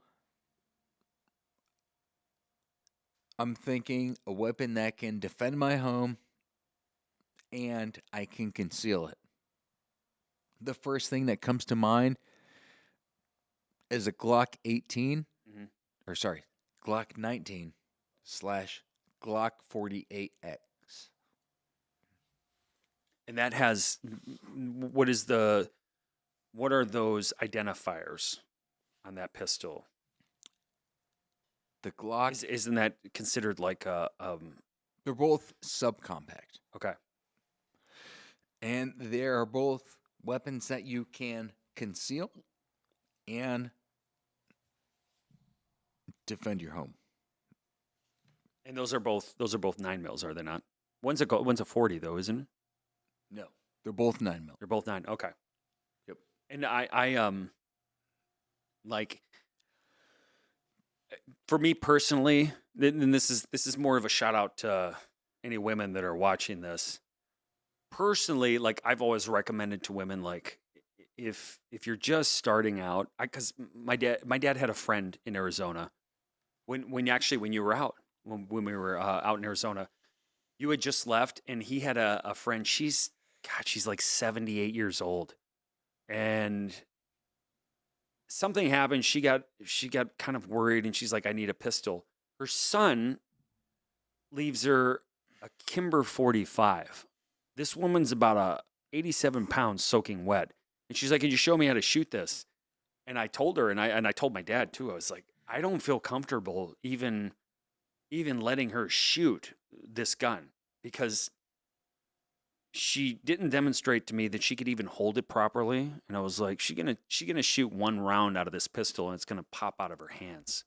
I'm thinking a weapon that can defend my home and I can conceal it. The first thing that comes to mind is a Glock 18, Mhm. or sorry, Glock 19 / Glock 48X. And that has what are those identifiers on that pistol? The Glock, Isn't that considered like a they're both subcompact. okay? And they are both weapons that you can conceal and defend your home. And those are both 9mm, are they not? One's a 40 though, isn't it? No, they're both 9mm. They're both 9. Okay. Yep. And I like, for me personally, and this is more of a shout out to any women that are watching this. Personally, like I've always recommended to women, like if you're just starting out, because my dad had a friend in Arizona when you were out when we were out in Arizona, you had just left, and he had a friend. She's like 78 years old, and something happened. She got kind of worried, and she's like, I need a pistol. Her son leaves her a Kimber 45. This woman's about 87 pounds soaking wet. And she's like, "Can you show me how to shoot this?" And I told her, and I told my dad too. I was like, I don't feel comfortable even letting her shoot this gun because she didn't demonstrate to me that she could even hold it properly. And I was like, she gonna shoot one round out of this pistol and it's gonna pop out of her hands.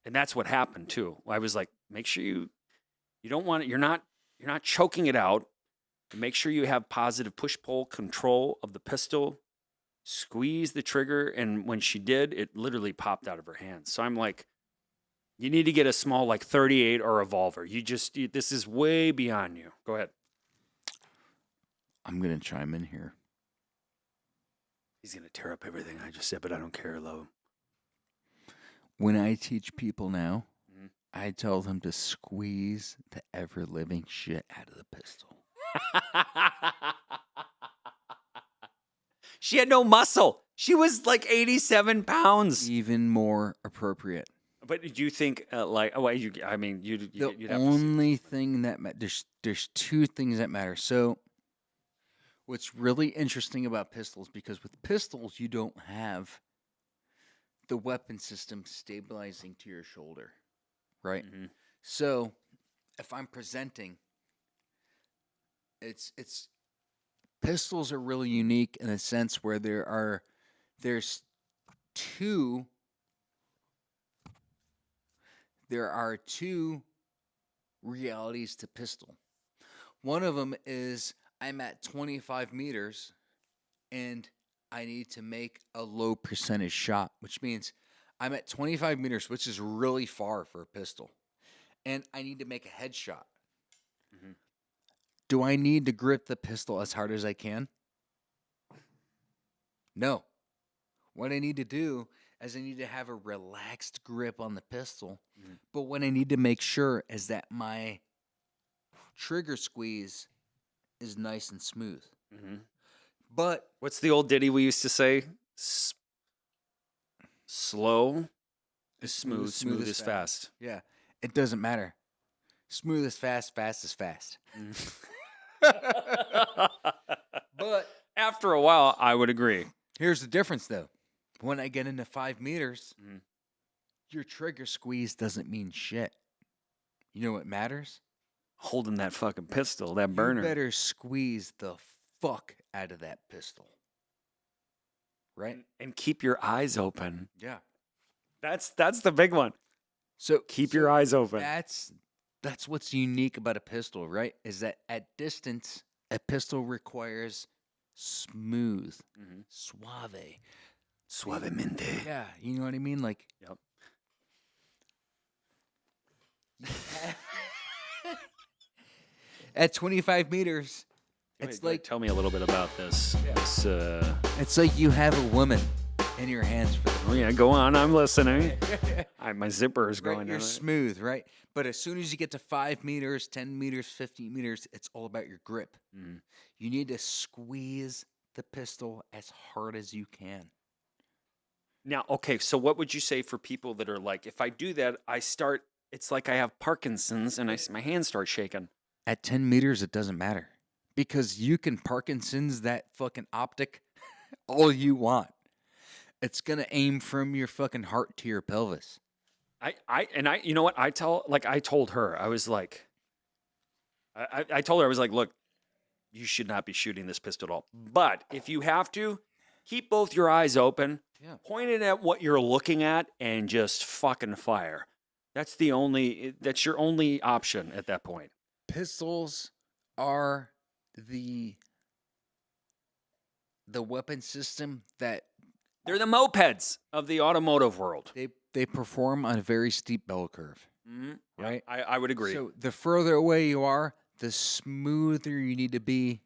And that's what happened too. I was like, make sure you don't want it, you're not choking it out. Make sure you have positive push-pull control of the pistol. Squeeze the trigger, and when she did, it literally popped out of her hands. So I'm like, you need to get a small like 38 or revolver. This is way beyond you. Go ahead. I'm going to chime in here. He's going to tear up everything I just said, but I don't care, love him. When I teach people now, Mhm. I tell them to squeeze the ever-living shit out of the pistol. She had no muscle. She was like 87 pounds. Even more appropriate. But do you think, like, oh, you'd The have to see only this. thing that there's two things that matter. So, what's really interesting about pistols, because with pistols you don't have the weapon system stabilizing to your shoulder, right? Mhm. So, if I'm presenting, it's pistols are really unique in a sense where there's two realities to pistol. One of them is I'm at 25 meters and I need to make a low percentage shot, which means I'm at 25 meters, which is really far for a pistol, and I need to make a headshot. Mhm. Do I need to grip the pistol as hard as I can? No. What I need to do is I need to have a relaxed grip on the pistol. Mhm. But what I need to make sure is that my trigger squeeze is nice and smooth. Mhm. But What's the old ditty we used to say? Slow is smooth, smooth is fast. Yeah, it doesn't matter. Smooth is fast, fast is fast. But after a while, I would agree. here's the difference, though. When I get into 5 meters, Mhm. your trigger squeeze doesn't mean shit. You know what matters? Holding that fucking pistol, that burner. You better squeeze the fuck out of that pistol. Right? And keep your eyes open. Yeah. That's the big one. So Keep your eyes open. That's what's unique about a pistol, right? Is that at distance, a pistol requires smooth, Mhm. suave. Suavemente. Yeah, you know what I mean? Like, Yep. at 25 meters, it's like tell me a little bit about this. Yeah. This it's like you have a woman in your hands for the oh yeah, go on. I'm listening. My zipper is right, going you're down. smooth, right? But as soon as you get to 5 meters, 10 meters, 15 meters, it's all about your grip. Mhm. You need to squeeze the pistol as hard as you can. Now, okay, so what would you say for people that are like, if I do that, it's like I have Parkinson's and my hands start shaking. At 10 meters, it doesn't matter because you can Parkinson's that fucking optic all you want. It's going to aim from your fucking heart to your pelvis. You know what? I told her, I was like, I told her, I was like, look, you should not be shooting this pistol at all. But if you have to, keep both your eyes open, Yeah. point it at what you're looking at, and just fucking fire. That's your only option at that point. Pistols are the weapon system that They're the mopeds of the automotive world. they perform on a very steep bell curve, Mhm. right? I would agree. So the further away you are, the smoother you need to be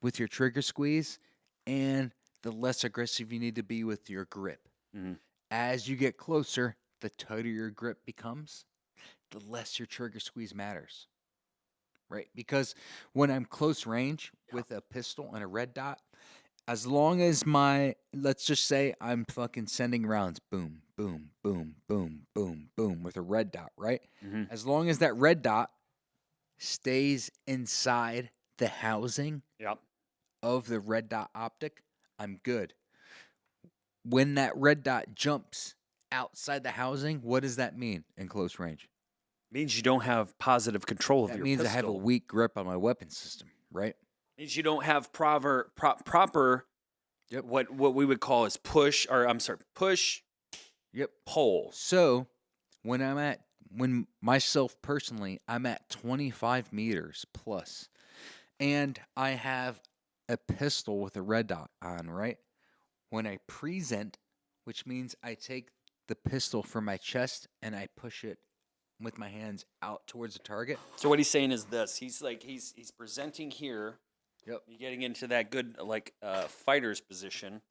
with your trigger squeeze, and the less aggressive you need to be with your grip. Mhm. As you get closer, the tighter your grip becomes, the less your trigger squeeze matters. Right? Because when I'm close range with a pistol and a red dot, as long as let's just say I'm fucking sending rounds, boom, boom, boom, boom, boom, boom, with a red dot, right? Mm-hmm. As long as that red dot stays inside the housing Yep. of the red dot optic, I'm good. When that red dot jumps outside the housing, what does that mean in close range? Means you don't have positive control of That your means pistol. I have a weak grip on my weapon system, right? Means you don't have proper Yep. what we would call as push Yep. pull. So when myself personally, I'm at 25 meters plus, and I have a pistol with a red dot on, right? When I present, which means I take the pistol from my chest and I push it with my hands out towards the target. So what he's saying is this: he's presenting here. Yep. You're getting into that good fighter's position,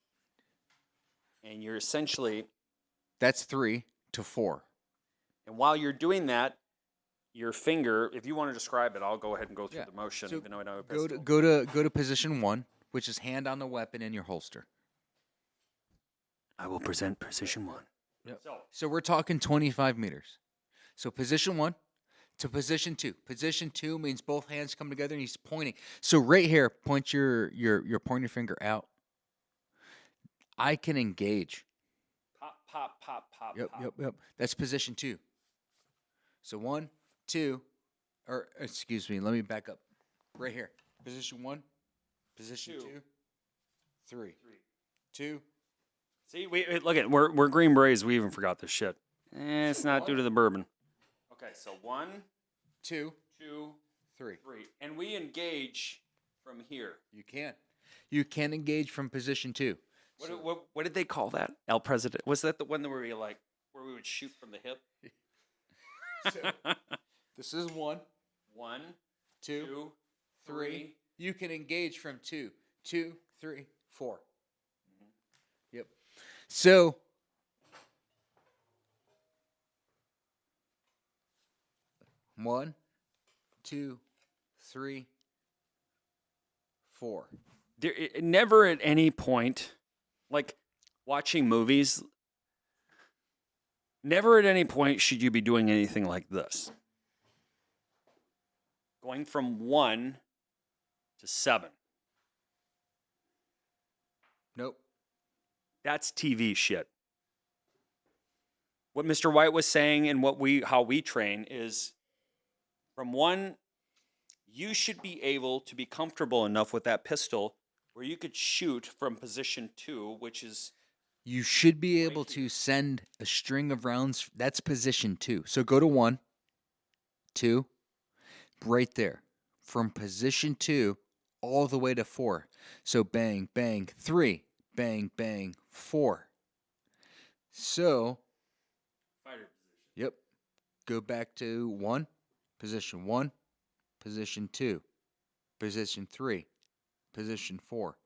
and you're essentially. That's 3 to 4. And while you're doing that, your finger, if you want to describe it, I'll go ahead and go through Yeah. the motion, So even though I don't have a Go pistol. go to position 1, which is hand on the weapon in your holster. I will present position 1. Yep. So we're talking 25 meters. So position 1 to position 2. Position 2 means both hands come together and he's pointing. So right here, point your pointer finger out. I can engage. Pop, pop, pop, pop, Yep, pop. yep. That's position 2. So 1, 2, or excuse me, let me back up. Right here. Position 1, position 2, 3. 2. See, look at we're Green Berets. We even forgot this shit. It's not due to the bourbon. Okay, so 1, 2, 2, 3. 3, and we engage from here. You can engage from position 2. What did they call that? El President. Was that the one where we would shoot from the hip? So, this is 1, 1, 2, 2, 3. 3. You can engage from 2, 2, 3, 4. Yep. So, one, 2, 3, 4. Never at any point, like watching movies, never at any point should you be doing anything like this. Going from 1 to 7. Nope. That's TV shit. What Mr. White was saying and how we train is from 1, you should be able to be comfortable enough with that pistol where you could shoot from position 2, which is You should be able to send a string of rounds. That's position 2. So go to 1, 2, right there. From position 2 all the way to 4. So bang, bang, 3, bang, bang, 4. So, fighter position. yep. Go back to 1, position 1, position 2, position 3, position 4.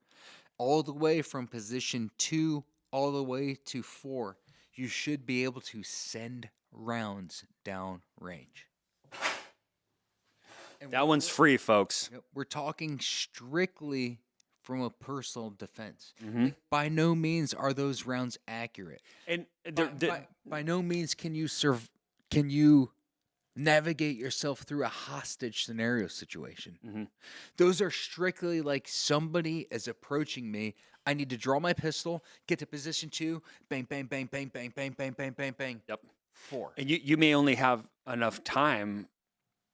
All the way from position 2 all the way to 4, you should be able to send rounds down range. And That one's free, folks. we're talking strictly from a personal defense. Mhm. Like, by no means are those rounds accurate. And By no means can you navigate yourself through a hostage scenario situation. Mhm. Those are strictly like somebody is approaching me. I need to draw my pistol, get to position 2, bang, bang, bang, bang, bang, bang, bang, bang, bang, bang. Yep. 4. And you may only have enough time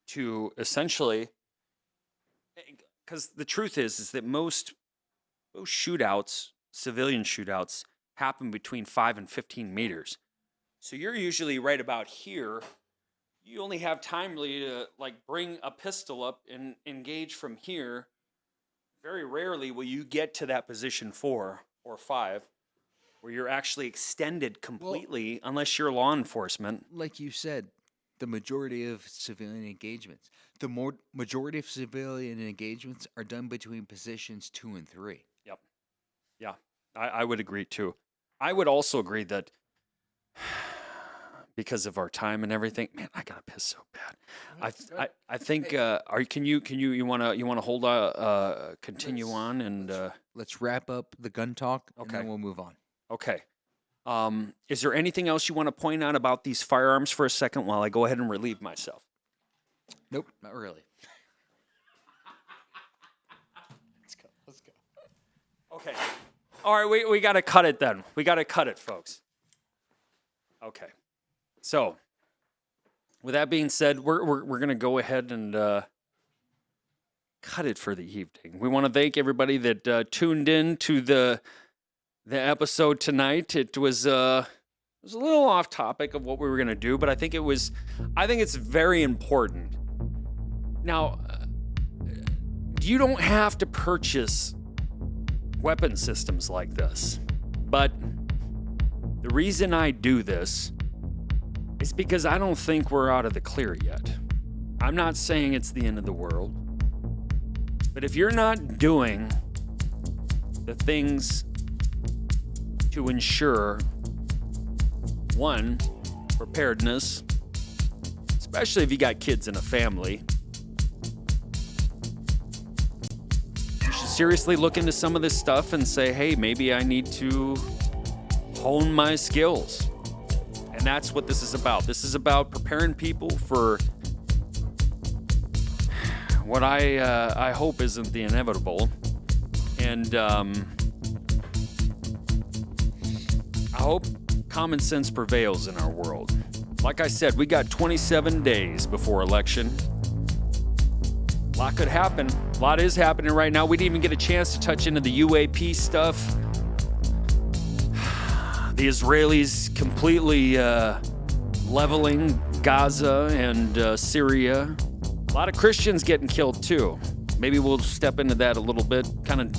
to essentially, because the truth is that most shootouts, civilian shootouts, happen between 5 and 15 meters. So you're usually right about here. You only have time really to bring a pistol up and engage from here. Very rarely will you get to that position 4 or 5 where you're actually extended completely unless you're law enforcement. Like you said, the majority of civilian engagements, majority of civilian engagements are done between positions 2 and 3. Yep. Yeah, I would agree too. I would also agree that because of our time and everything. Man, I gotta piss so bad. I think you wanna hold continue on and Let's wrap up the gun talk, and Okay. then we'll move on. okay. Is there anything else you want to point out about these firearms for a second while I go ahead and relieve myself? Nope, not really. Let's go. Okay. All right, we got to cut it then. We got to cut it, folks. Okay. So, with that being said, we're going to go ahead and cut it for the evening. We want to thank everybody that tuned in to the episode tonight. It was a little off topic of what we were going to do, but I think it's very important. Now, you don't have to purchase weapon systems like this, but the reason I do this is because I don't think we're out of the clear yet. I'm not saying it's the end of the world, but if you're not doing the things to ensure, one, preparedness, especially if you got kids in a family, you should seriously look into some of this stuff and say, hey, maybe I need to hone my skills. And that's what this is about. This is about preparing people for what I hope isn't the inevitable. And I hope common sense prevails in our world. Like I said, we got 27 days before election. A lot could happen. A lot is happening right now. We didn't even get a chance to touch into the UAP stuff. The Israelis completely leveling Gaza and Syria. A lot of Christians getting killed too. Maybe we'll step into that a little bit, kind of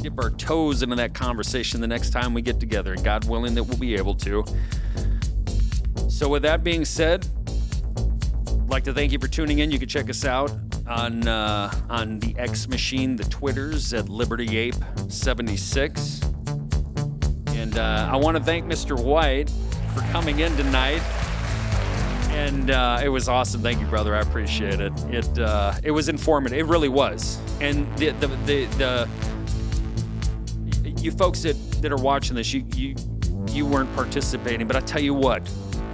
dip our toes into that conversation the next time we get together, and God willing that we'll be able to. So with that being said, I'd like to thank you for tuning in. You can check us out on the X Machine, the Twitters at LibertyApe76. And I want to thank Mr. White for coming in tonight. And it was awesome. Thank you, brother. I appreciate it. It was informative. It really was. And the you folks that are watching this, you weren't participating, but I tell you what,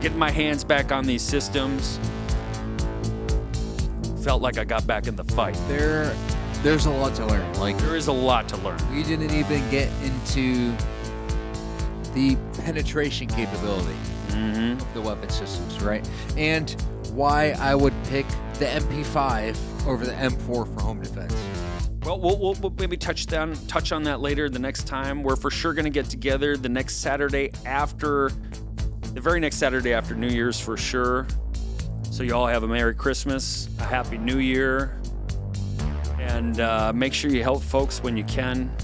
getting my hands back on these systems felt like I got back in the fight. There's a lot to learn. Like, There is a lot to learn. we didn't even get into the penetration capability of the weapon systems, right? And why I would pick the MP5 over the M4 for home defense. Well, we'll maybe touch on that later the next time. We're for sure going to get together the very next Saturday after New Year's for sure. So you all have a Merry Christmas, a Happy New Year, and make sure you help folks when you can.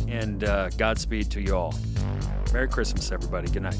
And Godspeed to you all. Merry Christmas, everybody. Good night.